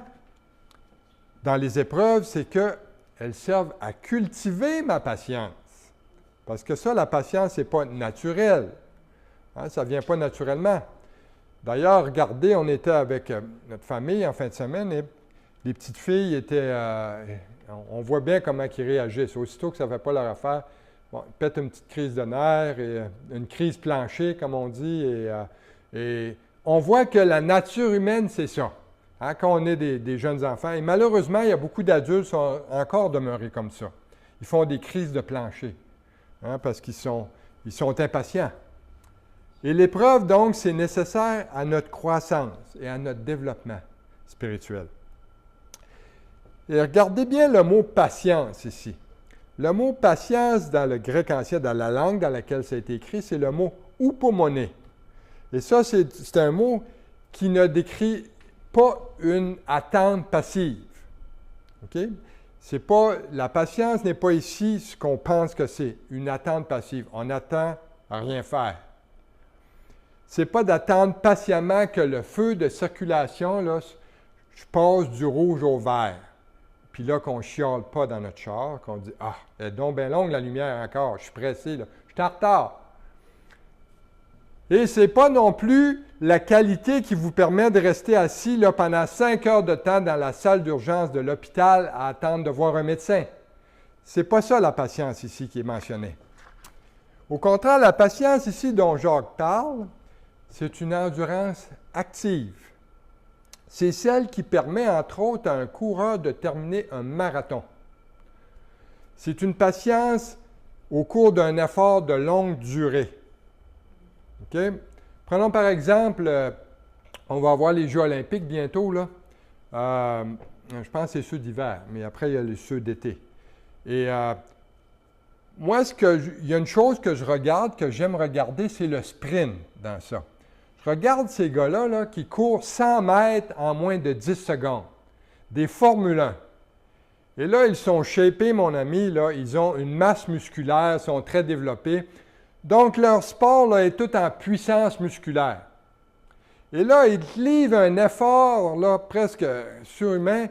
[SPEAKER 1] dans les épreuves, c'est qu'elles servent à cultiver ma patience. Parce que ça, la patience, ce n'est pas naturel. Hein, ça ne vient pas naturellement. D'ailleurs, regardez, on était avec notre famille en fin de semaine et les petites filles étaient... on voit bien comment ils réagissent. Aussitôt que ça ne fait pas leur affaire, bon, ils pètent une petite crise de nerfs, et une crise planchée, comme on dit. Et on voit que la nature humaine, c'est ça. Hein, quand on est des jeunes enfants. Et malheureusement, il y a beaucoup d'adultes qui sont encore demeurés comme ça. Ils font des crises de plancher, hein, parce qu'ils sont impatients. Et l'épreuve, donc, c'est nécessaire à notre croissance et à notre développement spirituel. Et regardez bien le mot « patience » ici. Le mot « patience » dans le grec ancien, dans la langue dans laquelle ça a été écrit, c'est le mot « upomone ». Et ça, c'est un mot qui ne décrit pas une attente passive. OK? La patience n'est pas ici ce qu'on pense que c'est, une attente passive. On attend à rien faire. Ce n'est pas d'attendre patiemment que le feu de circulation, là, je passe du rouge au vert. Puis là, qu'on ne chiale pas dans notre char, qu'on dit « Ah, elle est donc bien longue la lumière encore, je suis pressé, là. Je suis en retard. » Et ce n'est pas non plus la qualité qui vous permet de rester assis là, pendant 5 heures de temps dans la salle d'urgence de l'hôpital à attendre de voir un médecin. Ce n'est pas ça la patience ici qui est mentionnée. Au contraire, la patience ici dont Jacques parle, c'est une endurance active. C'est celle qui permet, entre autres, à un coureur de terminer un marathon. C'est une patience au cours d'un effort de longue durée. Okay? Prenons par exemple, on va avoir les Jeux olympiques bientôt, là. Je pense que c'est ceux d'hiver, mais après, il y a les ceux d'été. Et moi, il y a une chose que je regarde, que j'aime regarder, c'est le sprint dans ça. Regarde ces gars-là là, qui courent 100 mètres en moins de 10 secondes. Des Formule 1. Et là, ils sont shapés, mon ami, là, ils ont une masse musculaire, sont très développés. Donc, leur sport là, est tout en puissance musculaire. Et là, ils livrent un effort là, presque surhumain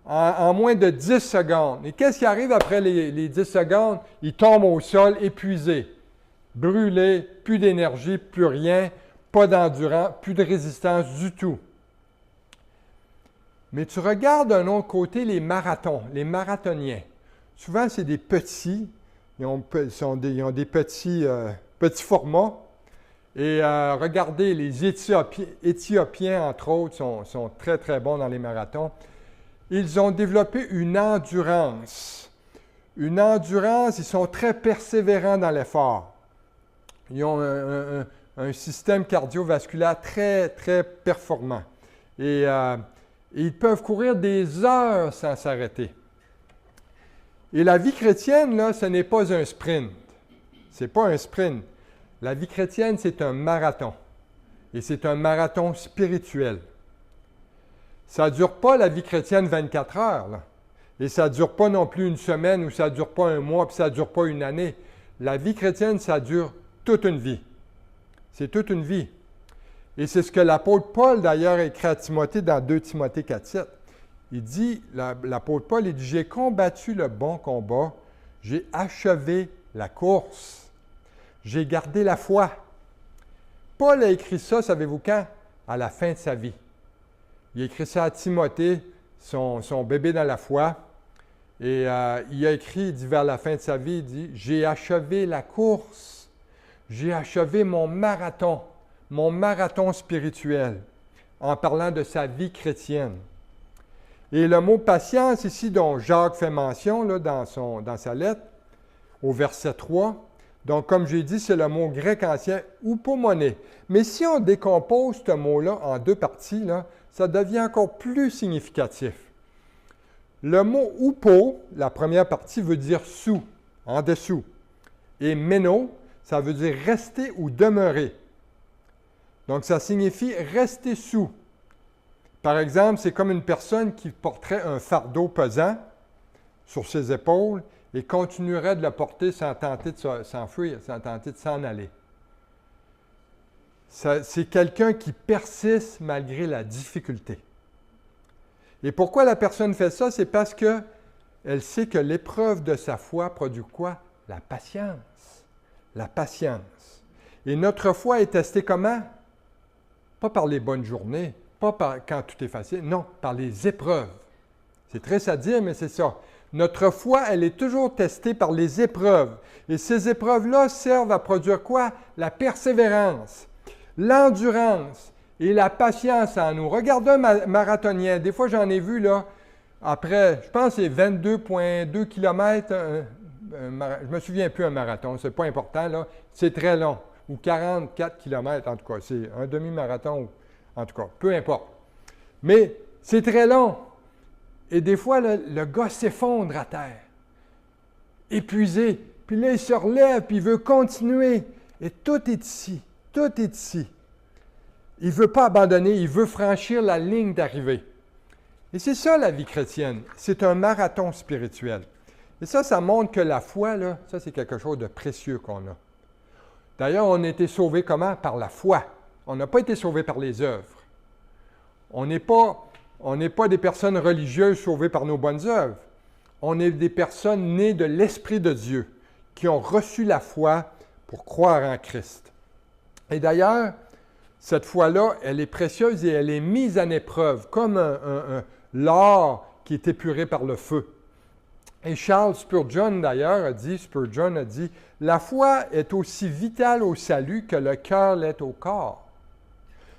[SPEAKER 1] en moins de 10 secondes. Et qu'est-ce qui arrive après les 10 secondes? Ils tombent au sol épuisés, brûlés, plus d'énergie, plus rien, pas d'endurance, plus de résistance du tout. Mais tu regardes d'un autre côté les marathons, les marathoniens. Souvent, c'est des petits, ils ont des petits formats. Et regardez, les Éthiopiens, entre autres, sont très, très bons dans les marathons. Ils ont développé une endurance. Une endurance, ils sont très persévérants dans l'effort. Ils ont un système cardiovasculaire très, très performant. Et ils peuvent courir des heures sans s'arrêter. Et la vie chrétienne, là, ce n'est pas un sprint. Ce n'est pas un sprint. La vie chrétienne, c'est un marathon. Et c'est un marathon spirituel. Ça ne dure pas la vie chrétienne 24 heures. Là. Et ça ne dure pas non plus une semaine ou ça ne dure pas un mois puis ça ne dure pas une année. La vie chrétienne, ça dure toute une vie. C'est toute une vie. Et c'est ce que l'apôtre Paul, d'ailleurs, écrit à Timothée dans 2 Timothée 4,7. Il dit, l'apôtre Paul, il dit, « J'ai combattu le bon combat, j'ai achevé la course, j'ai gardé la foi. » Paul a écrit ça, savez-vous quand? À la fin de sa vie. Il a écrit ça à Timothée, son bébé dans la foi. Et il a écrit, il dit vers la fin de sa vie, il dit, « J'ai achevé la course, j'ai achevé mon marathon spirituel, en parlant de sa vie chrétienne. » Et le mot patience ici, dont Jacques fait mention là, dans sa lettre, au verset 3, donc comme j'ai dit, c'est le mot grec ancien oupomoné. Mais si on décompose ce mot-là en deux parties, là, ça devient encore plus significatif. Le mot oupo, la première partie, veut dire sous, en dessous. Et méno, ça veut dire rester ou demeurer. Donc, ça signifie rester sous. Par exemple, c'est comme une personne qui porterait un fardeau pesant sur ses épaules et continuerait de le porter sans tenter de s'enfuir, sans tenter de s'en aller. C'est quelqu'un qui persiste malgré la difficulté. Et pourquoi la personne fait ça? C'est parce qu'elle sait que l'épreuve de sa foi produit quoi? La patience. La patience. Et notre foi est testée comment? Pas par les bonnes journées, pas quand tout est facile, non, par les épreuves. C'est triste à dire, mais c'est ça. Notre foi, elle est toujours testée par les épreuves. Et ces épreuves-là servent à produire quoi? La persévérance, l'endurance et la patience en nous. Regardez un marathonien. Des fois, j'en ai vu, là, après, je pense que c'est 22,2 km. Je ne me souviens plus un marathon, c'est pas important, là. C'est très long. Ou 44 km, en tout cas. C'est un demi-marathon, en tout cas. Peu importe. Mais c'est très long. Et des fois, le gars s'effondre à terre, épuisé. Puis là, il se relève, puis il veut continuer. Et tout est ici. Tout est ici. Il ne veut pas abandonner, il veut franchir la ligne d'arrivée. Et c'est ça la vie chrétienne. C'est un marathon spirituel. Et ça montre que la foi, là, ça, c'est quelque chose de précieux qu'on a. D'ailleurs, on a été sauvés comment? Par la foi. On n'a pas été sauvés par les œuvres. On n'est pas des personnes religieuses sauvées par nos bonnes œuvres. On est des personnes nées de l'Esprit de Dieu, qui ont reçu la foi pour croire en Christ. Et d'ailleurs, cette foi-là, elle est précieuse et elle est mise en épreuve, comme l'or qui est épuré par le feu. Et Charles Spurgeon, d'ailleurs, a dit, « La foi est aussi vitale au salut que le cœur l'est au corps.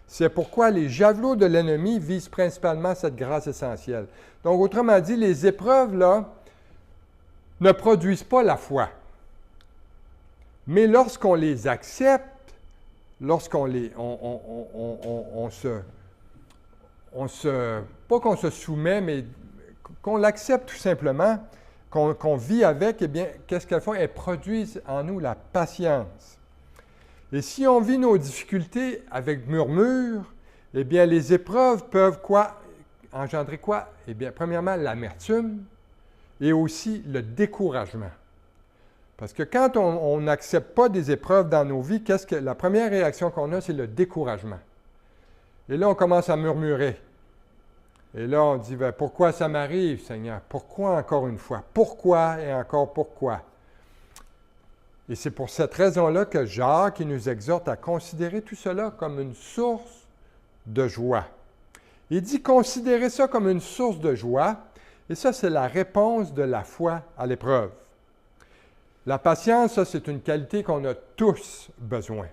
[SPEAKER 1] C'est pourquoi les javelots de l'ennemi visent principalement cette grâce essentielle. » Donc, autrement dit, les épreuves, là, ne produisent pas la foi. Mais lorsqu'on les accepte, lorsqu'on les... pas qu'on se soumet, mais qu'on l'accepte tout simplement, qu'on vit avec, eh bien, qu'est-ce qu'elles font? Elles produisent en nous la patience. Et si on vit nos difficultés avec murmure, eh bien, les épreuves peuvent engendrer quoi? Eh bien, premièrement, l'amertume et aussi le découragement. Parce que quand on n'accepte pas des épreuves dans nos vies, la première réaction qu'on a, c'est le découragement. Et là, on commence à murmurer. Et là, on dit, pourquoi ça m'arrive, Seigneur? Pourquoi encore une fois? Pourquoi et encore pourquoi? Et c'est pour cette raison-là que Jacques nous exhorte à considérer tout cela comme une source de joie. Il dit considérer ça comme une source de joie, et ça, c'est la réponse de la foi à l'épreuve. La patience, ça, c'est une qualité qu'on a tous besoin.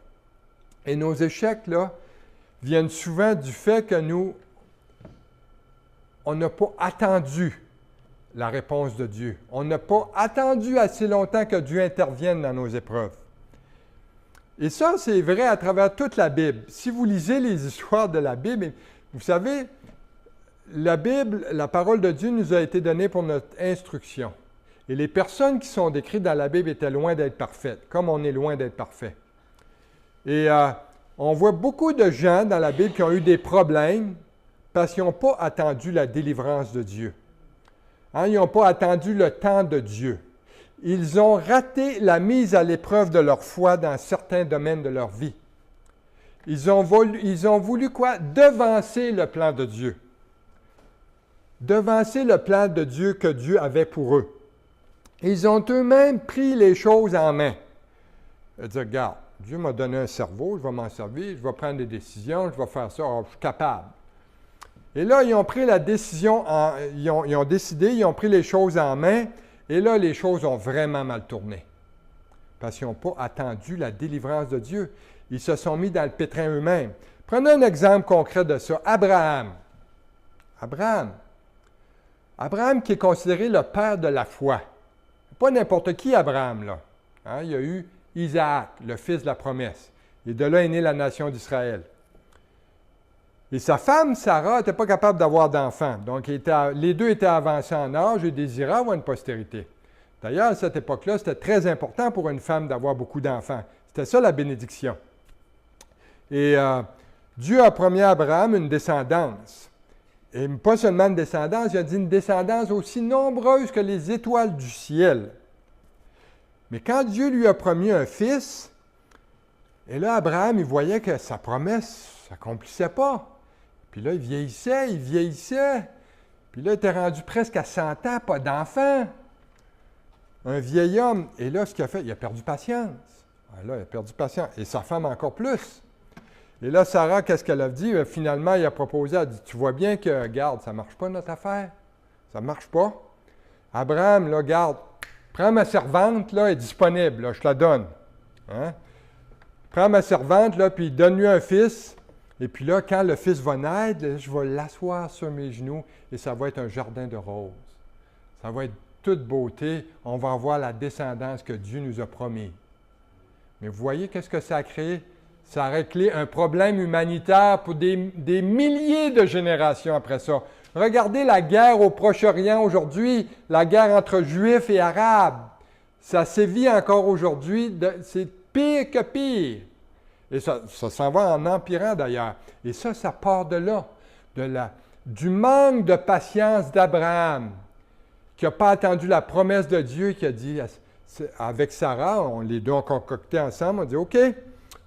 [SPEAKER 1] Et nos échecs, là, viennent souvent du fait que on n'a pas attendu la réponse de Dieu. On n'a pas attendu assez longtemps que Dieu intervienne dans nos épreuves. Et ça, c'est vrai à travers toute la Bible. Si vous lisez les histoires de la Bible, vous savez, la Bible, la parole de Dieu nous a été donnée pour notre instruction. Et les personnes qui sont décrites dans la Bible étaient loin d'être parfaites, comme on est loin d'être parfait. Et on voit beaucoup de gens dans la Bible qui ont eu des problèmes parce qu'ils n'ont pas attendu la délivrance de Dieu. Ils n'ont pas attendu le temps de Dieu. Ils ont raté la mise à l'épreuve de leur foi dans certains domaines de leur vie. Ils ont voulu quoi? Devancer le plan de Dieu. Devancer le plan de Dieu que Dieu avait pour eux. Ils ont eux-mêmes pris les choses en main. Ils disent, regarde, Dieu m'a donné un cerveau, je vais m'en servir, je vais prendre des décisions, je vais faire ça, je suis capable. Et là, ils ont pris la décision, ils ont décidé, ils ont pris les choses en main, et là, les choses ont vraiment mal tourné. Parce qu'ils n'ont pas attendu la délivrance de Dieu. Ils se sont mis dans le pétrin eux-mêmes. Prenez un exemple concret de ça. Abraham qui est considéré le père de la foi. Pas n'importe qui, Abraham, là. Il y a eu Isaac, le fils de la promesse. Et de là est née la nation d'Israël. Et sa femme, Sarah, n'était pas capable d'avoir d'enfants. Donc, les deux étaient avancés en âge et désiraient avoir une postérité. D'ailleurs, à cette époque-là, c'était très important pour une femme d'avoir beaucoup d'enfants. C'était ça la bénédiction. Et Dieu a promis à Abraham une descendance. Et pas seulement une descendance, il a dit une descendance aussi nombreuse que les étoiles du ciel. Mais quand Dieu lui a promis un fils, et là, Abraham, il voyait que sa promesse ne s'accomplissait pas. Puis là, il vieillissait. Puis là, il était rendu presque à 100 ans, pas d'enfant. Un vieil homme. Et là, ce qu'il a fait, il a perdu patience. Là, il a perdu patience. Et sa femme encore plus. Et là, Sarah, qu'est-ce qu'elle a dit? Finalement, il a proposé, elle a dit, tu vois bien que, regarde, ça ne marche pas notre affaire. Ça ne marche pas. Abraham, là, regarde, prends ma servante, là, elle est disponible, là, je te la donne. Prends ma servante, là, puis donne-lui un fils. Et puis là, quand le fils va naître, là, je vais l'asseoir sur mes genoux et ça va être un jardin de roses. Ça va être toute beauté. On va avoir la descendance que Dieu nous a promis. Mais vous voyez qu'est-ce que ça a créé? Ça a réglé un problème humanitaire pour des milliers de générations après ça. Regardez la guerre au Proche-Orient aujourd'hui, la guerre entre Juifs et Arabes. Ça sévit encore aujourd'hui, c'est pire que pire. Et ça s'en va en empirant d'ailleurs. Et ça part de là, du manque de patience d'Abraham, qui n'a pas attendu la promesse de Dieu, qui a dit, avec Sarah, les deux ont concocté ensemble, on dit, OK,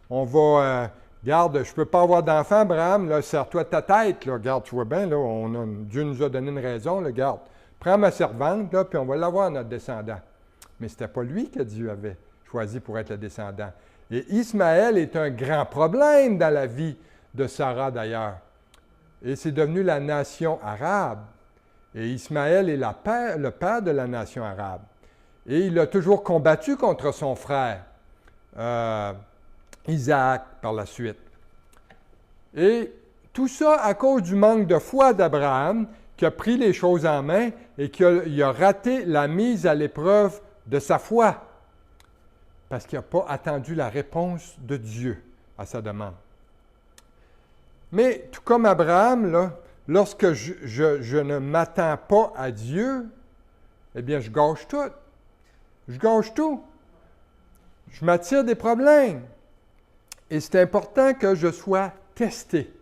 [SPEAKER 1] on va, garde, je ne peux pas avoir d'enfant, Abraham, là, serre-toi ta tête, là, garde, tu vois bien, là, Dieu nous a donné une raison, là, garde, prends ma servante, là, puis on va l'avoir, notre descendant. Mais ce n'était pas lui que Dieu avait choisi pour être le descendant. Et Ismaël est un grand problème dans la vie de Sarah d'ailleurs. Et c'est devenu la nation arabe. Et Ismaël est le père de la nation arabe. Et il a toujours combattu contre son frère, Isaac, par la suite. Et tout ça à cause du manque de foi d'Abraham, qui a pris les choses en main et qui a raté la mise à l'épreuve de sa foi. Parce qu'il n'a pas attendu la réponse de Dieu à sa demande. Mais tout comme Abraham, là, lorsque je ne m'attends pas à Dieu, eh bien, je gâche tout. Je gâche tout. Je m'attire des problèmes. Et c'est important que je sois testé.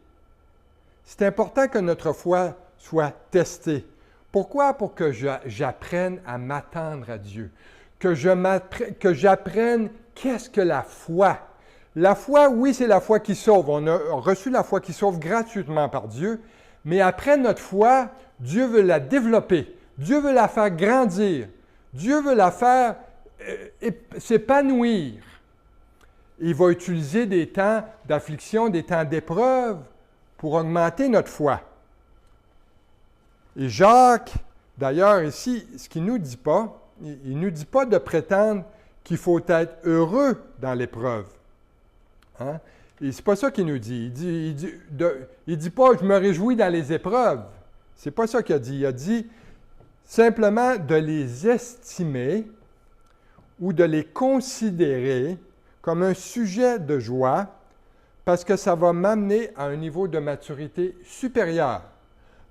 [SPEAKER 1] C'est important que notre foi soit testée. Pourquoi? Pour que j'apprenne à m'attendre à Dieu. Que j'apprenne qu'est-ce que la foi. La foi, oui, c'est la foi qui sauve. On a reçu la foi qui sauve gratuitement par Dieu. Mais après notre foi, Dieu veut la développer. Dieu veut la faire grandir. Dieu veut la faire s'épanouir. Il va utiliser des temps d'affliction, des temps d'épreuve pour augmenter notre foi. Et Jacques, d'ailleurs, ici, ce qu'il ne nous dit pas, il ne nous dit pas de prétendre qu'il faut être heureux dans l'épreuve. Hein? Et ce n'est pas ça qu'il nous dit. Il dit pas « je me réjouis dans les épreuves ». Ce n'est pas ça qu'il a dit. Il a dit simplement de les estimer ou de les considérer comme un sujet de joie parce que ça va m'amener à un niveau de maturité supérieur.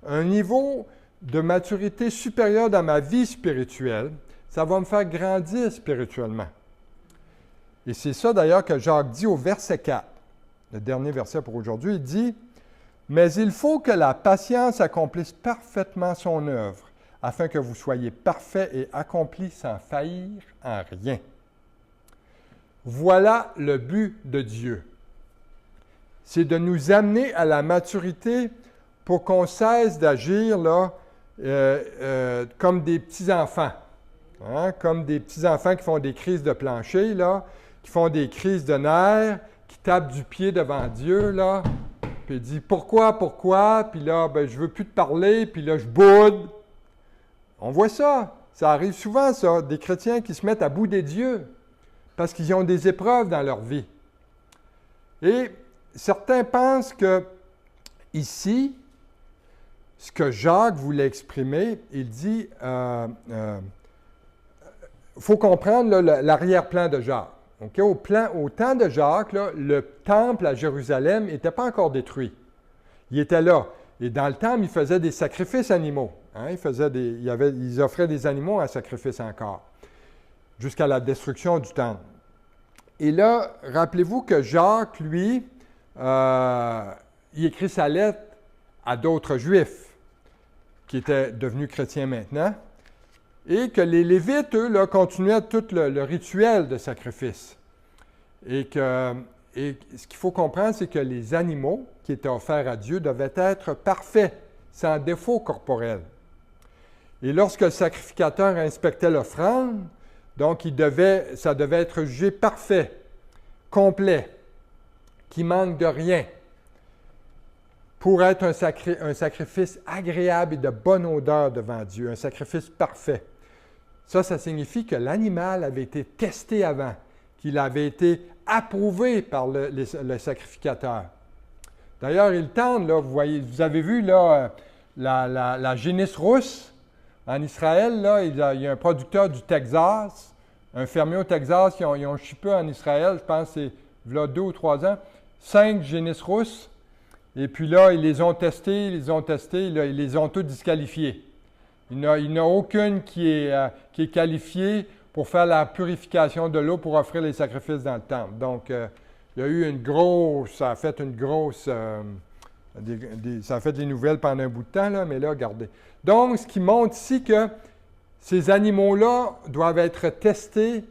[SPEAKER 1] Un niveau de maturité supérieure dans ma vie spirituelle, ça va me faire grandir spirituellement. Et c'est ça d'ailleurs que Jacques dit au verset 4, le dernier verset pour aujourd'hui, il dit « Mais il faut que la patience accomplisse parfaitement son œuvre, afin que vous soyez parfaits et accomplis sans faillir en rien. » Voilà le but de Dieu. C'est de nous amener à la maturité pour qu'on cesse d'agir là, comme des petits-enfants. Hein? Comme des petits-enfants qui font des crises de plancher, là, qui font des crises de nerfs, qui tapent du pied devant Dieu, là, puis il dit « Pourquoi? Pourquoi? » Puis là, ben, je ne veux plus te parler, puis là, je boude. On voit ça. Ça arrive souvent, ça, des chrétiens qui se mettent à bouder Dieu parce qu'ils ont des épreuves dans leur vie. Et certains pensent que ici, ce que Jacques voulait exprimer, il dit, faut comprendre là, l'arrière-plan de Jacques. Okay? Au temps de Jacques, là, le temple à Jérusalem n'était pas encore détruit. Il était là. Et dans le temple, il faisait des sacrifices animaux. Hein? Ils offraient des animaux en sacrifice encore, jusqu'à la destruction du temple. Et là, rappelez-vous que Jacques, lui, il écrit sa lettre à d'autres Juifs qui étaient devenus chrétiens maintenant, et que les Lévites, eux, là, continuaient tout le rituel de sacrifice. Et ce qu'il faut comprendre, c'est que les animaux qui étaient offerts à Dieu devaient être parfaits, sans défaut corporel. Et lorsque le sacrificateur inspectait l'offrande, donc ça devait être jugé parfait, complet, qui manque de rien, pour être un sacrifice agréable et de bonne odeur devant Dieu, un sacrifice parfait. Ça signifie que l'animal avait été testé avant, qu'il avait été approuvé par le sacrificateur. D'ailleurs, ils tendent, là, vous avez vu là, la génisse rousse en Israël, là, il y a un producteur du Texas, un fermier au Texas, ils ont shippé en Israël, je pense que c'est là 2 ou 3 ans, 5 génisses rousses. Et puis là, ils les ont testés, là, ils les ont tous disqualifiés. Il n'y en a aucune qui est qualifiée pour faire la purification de l'eau pour offrir les sacrifices dans le temple. Donc, il y a eu ça a fait ça a fait des nouvelles pendant un bout de temps, là, mais là, regardez. Donc, ce qui montre ici que ces animaux-là doivent être testés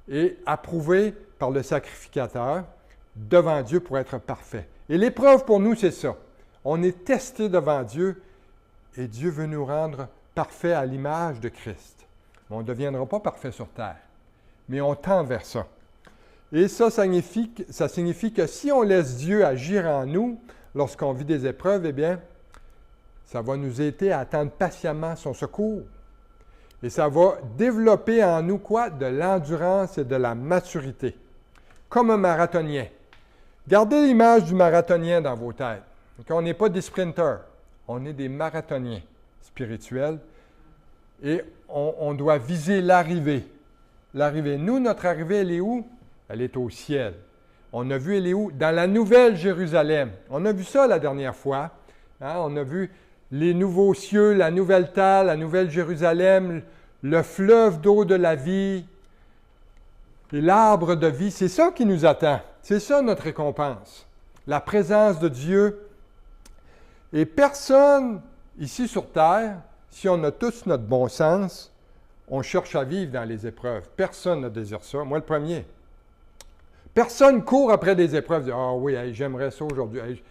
[SPEAKER 1] et approuvés par le sacrificateur devant Dieu pour être parfaits. Et l'épreuve pour nous, c'est ça. On est testé devant Dieu et Dieu veut nous rendre parfaits à l'image de Christ. On ne deviendra pas parfait sur terre, mais on tend vers ça. Et ça signifie que si on laisse Dieu agir en nous lorsqu'on vit des épreuves, eh bien, ça va nous aider à attendre patiemment son secours. Et ça va développer en nous quoi? De l'endurance et de la maturité. Comme un marathonien. Gardez l'image du marathonien dans vos têtes. Okay? On n'est pas des sprinteurs, on est des marathoniens spirituels. Et on doit viser l'arrivée. L'arrivée. Nous, notre arrivée, elle est où? Elle est au ciel. On a vu, elle est où? Dans la Nouvelle Jérusalem. On a vu ça la dernière fois. Hein? On a vu les nouveaux cieux, la nouvelle terre, la Nouvelle Jérusalem, le fleuve d'eau de la vie, et l'arbre de vie. C'est ça qui nous attend. c'est ça notre récompense. La présence de Dieu. Et personne ici sur Terre, si on a tous notre bon sens, on cherche à vivre dans les épreuves. Personne ne désire ça. Moi, le premier. Personne court après des épreuves. Dit, ah oui, hey, j'aimerais ça aujourd'hui. Hey,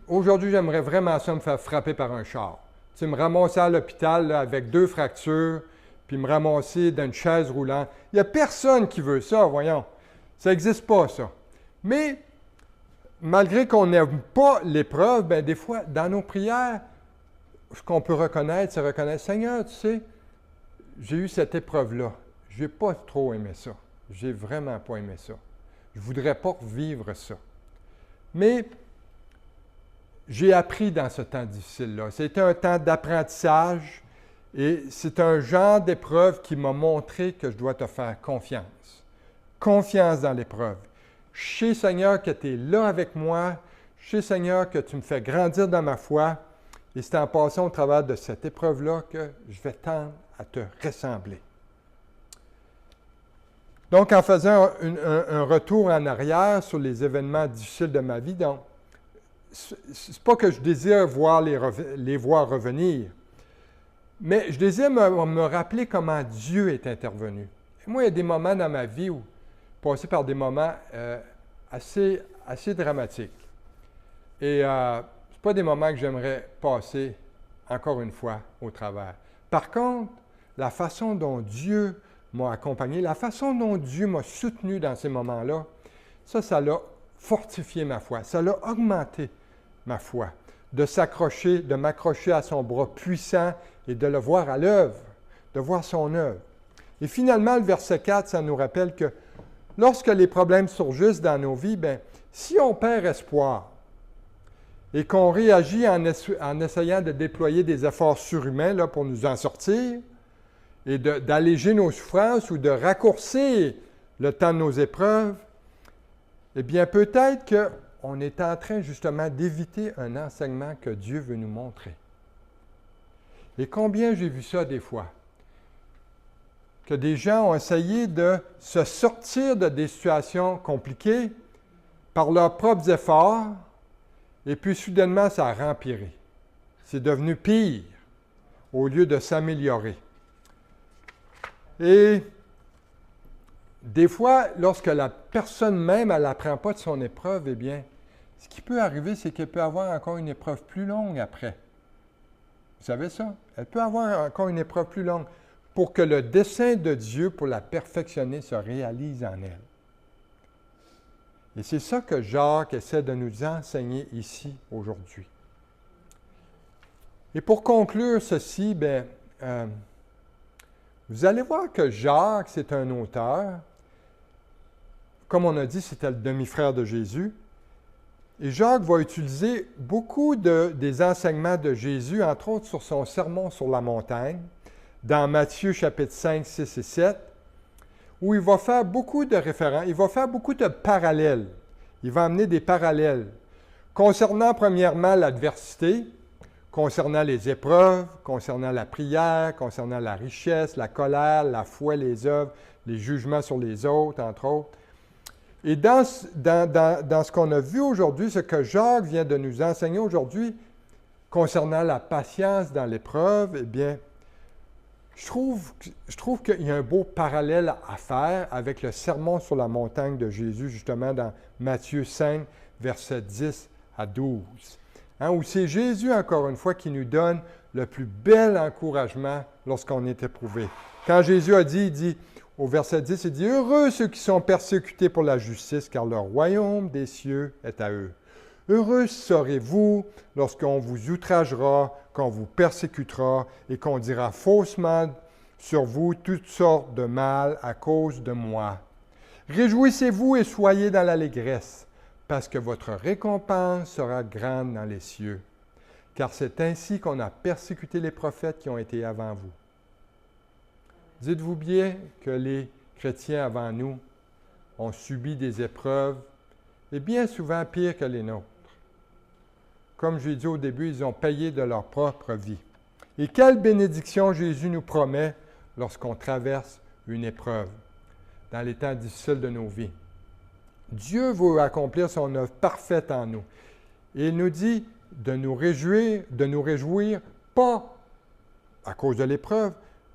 [SPEAKER 1] aujourd'hui, j'aimerais vraiment ça me faire frapper par un char. Tu sais, me ramasser à l'hôpital là, avec 2 fractures, puis me ramasser dans une chaise roulante. Il n'y a personne qui veut ça, voyons. Ça n'existe pas, ça. Mais, malgré qu'on n'aime pas l'épreuve, bien, des fois, dans nos prières, ce qu'on peut reconnaître, c'est reconnaître, Seigneur, tu sais, j'ai eu cette épreuve-là. Je n'ai pas trop aimé ça. J'ai vraiment pas aimé ça. Je ne voudrais pas vivre ça. Mais j'ai appris dans ce temps difficile-là. C'était un temps d'apprentissage et c'est un genre d'épreuve qui m'a montré que je dois te faire confiance. Confiance dans l'épreuve. Je sais, Seigneur, que tu es là avec moi. Je sais, Seigneur, que tu me fais grandir dans ma foi. Et c'est en passant au travers de cette épreuve-là que je vais tendre à te ressembler. Donc, en faisant un retour en arrière sur les événements difficiles de ma vie, donc, c'est pas que je désire les voir revenir, mais je désire me rappeler comment Dieu est intervenu. Et moi, il y a des moments dans ma vie où passer par des moments assez dramatiques. Et ce pas des moments que j'aimerais passer, encore une fois, au travers. Par contre, la façon dont Dieu m'a accompagné, la façon dont Dieu m'a soutenu dans ces moments-là, ça l'a fortifié ma foi, ça l'a augmenté ma foi, de m'accrocher à son bras puissant et de le voir à l'œuvre, de voir son œuvre. Et finalement, le verset 4, ça nous rappelle que lorsque les problèmes surgissent dans nos vies, bien, si on perd espoir et qu'on réagit en essayant de déployer des efforts surhumains là, pour nous en sortir, et d'alléger nos souffrances ou de raccourcir le temps de nos épreuves, eh bien, peut-être qu'on est en train justement d'éviter un enseignement que Dieu veut nous montrer. Et combien j'ai vu ça des fois? Que des gens ont essayé de se sortir de des situations compliquées par leurs propres efforts, et puis soudainement, ça a empiré. C'est devenu pire au lieu de s'améliorer. Et des fois, lorsque la personne même, elle n'apprend pas de son épreuve, eh bien, ce qui peut arriver, c'est qu'elle peut avoir encore une épreuve plus longue après. Vous savez ça? Elle peut avoir encore une épreuve plus longue pour que le dessein de Dieu pour la perfectionner se réalise en elle. Et c'est ça que Jacques essaie de nous enseigner ici, aujourd'hui. Et pour conclure ceci, bien, vous allez voir que Jacques, c'est un auteur. Comme on a dit, c'était le demi-frère de Jésus. Et Jacques va utiliser beaucoup des enseignements de Jésus, entre autres sur son sermon sur la montagne, dans Matthieu chapitre 5, 6 et 7, où il va faire beaucoup de références, il va faire beaucoup de parallèles. Il va amener des parallèles concernant premièrement l'adversité, concernant les épreuves, concernant la prière, concernant la richesse, la colère, la foi, les œuvres, les jugements sur les autres, entre autres. Et dans ce qu'on a vu aujourd'hui, ce que Jacques vient de nous enseigner aujourd'hui, concernant la patience dans l'épreuve, eh bien, je trouve qu'il y a un beau parallèle à faire avec le sermon sur la montagne de Jésus, justement dans Matthieu 5, versets 10 à 12. Où c'est Jésus, encore une fois, qui nous donne le plus bel encouragement lorsqu'on est éprouvé. Quand Jésus a dit, il dit, au verset 10, il dit « Heureux ceux qui sont persécutés pour la justice, car le royaume des cieux est à eux. Heureux serez-vous lorsqu'on vous outragera, qu'on vous persécutera et qu'on dira faussement sur vous toutes sortes de mal à cause de moi. Réjouissez-vous et soyez dans l'allégresse, parce que votre récompense sera grande dans les cieux. Car c'est ainsi qu'on a persécuté les prophètes qui ont été avant vous. » Dites-vous bien que les chrétiens avant nous ont subi des épreuves, et bien souvent pires que les nôtres. Comme j'ai dit au début, ils ont payé de leur propre vie. Et quelle bénédiction Jésus nous promet lorsqu'on traverse une épreuve dans les temps difficiles de nos vies. Dieu veut accomplir son œuvre parfaite en nous. Et il nous dit de nous réjouir, pas à cause de l'épreuve,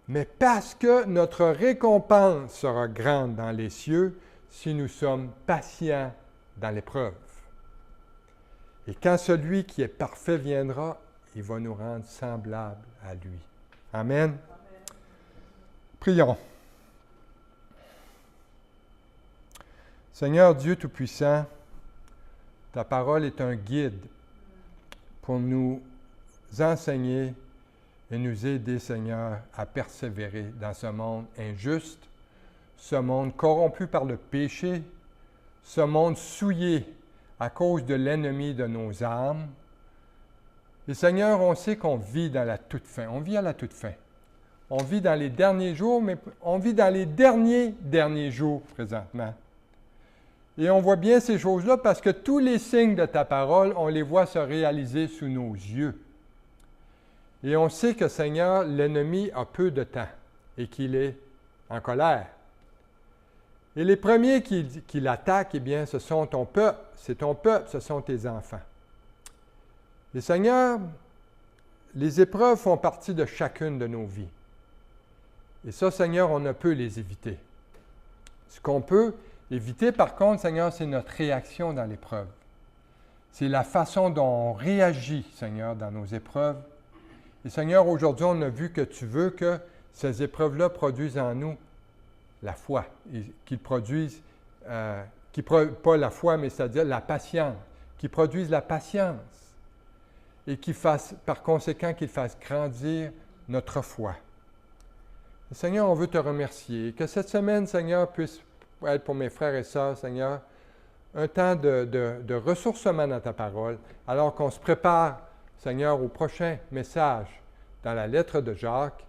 [SPEAKER 1] mais parce que notre récompense sera grande dans les cieux si nous sommes patients dans l'épreuve. Et quand celui qui est parfait viendra, il va nous rendre semblables à lui. Amen. Amen. Prions. Seigneur Dieu Tout-Puissant, ta parole est un guide pour nous enseigner et nous aider, Seigneur, à persévérer dans ce monde injuste, ce monde corrompu par le péché, ce monde souillé à cause de l'ennemi de nos âmes. Et Seigneur, on sait qu'on vit dans la toute fin. On vit à la toute fin. On vit dans les derniers jours, mais on vit dans les derniers jours présentement. Et on voit bien ces choses-là parce que tous les signes de ta parole, on les voit se réaliser sous nos yeux. Et on sait que, Seigneur, l'ennemi a peu de temps et qu'il est en colère. Et les premiers qui l'attaquent, eh bien, ce sont ton peuple, c'est ton peuple, ce sont tes enfants. Et Seigneur, les épreuves font partie de chacune de nos vies. Et ça, Seigneur, on ne peut les éviter. Ce qu'on peut éviter, par contre, Seigneur, c'est notre réaction dans l'épreuve. C'est la façon dont on réagit, Seigneur, dans nos épreuves. Et Seigneur, aujourd'hui, on a vu que tu veux que ces épreuves-là produisent en nous la foi, et qu'ils produisent, pas la foi, mais c'est-à-dire la patience, qu'ils produisent la patience et qu'ils fassent, par conséquent, qu'ils fassent grandir notre foi. Et Seigneur, on veut te remercier. Que cette semaine, Seigneur, puisse être pour mes frères et sœurs, Seigneur, un temps de ressourcement dans ta parole, alors qu'on se prépare, Seigneur, au prochain message dans la lettre de Jacques.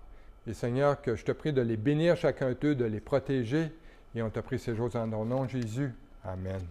[SPEAKER 1] Et Seigneur, que je te prie de les bénir chacun d'eux, de les protéger. Et on te prie ces choses en ton nom, Jésus. Amen.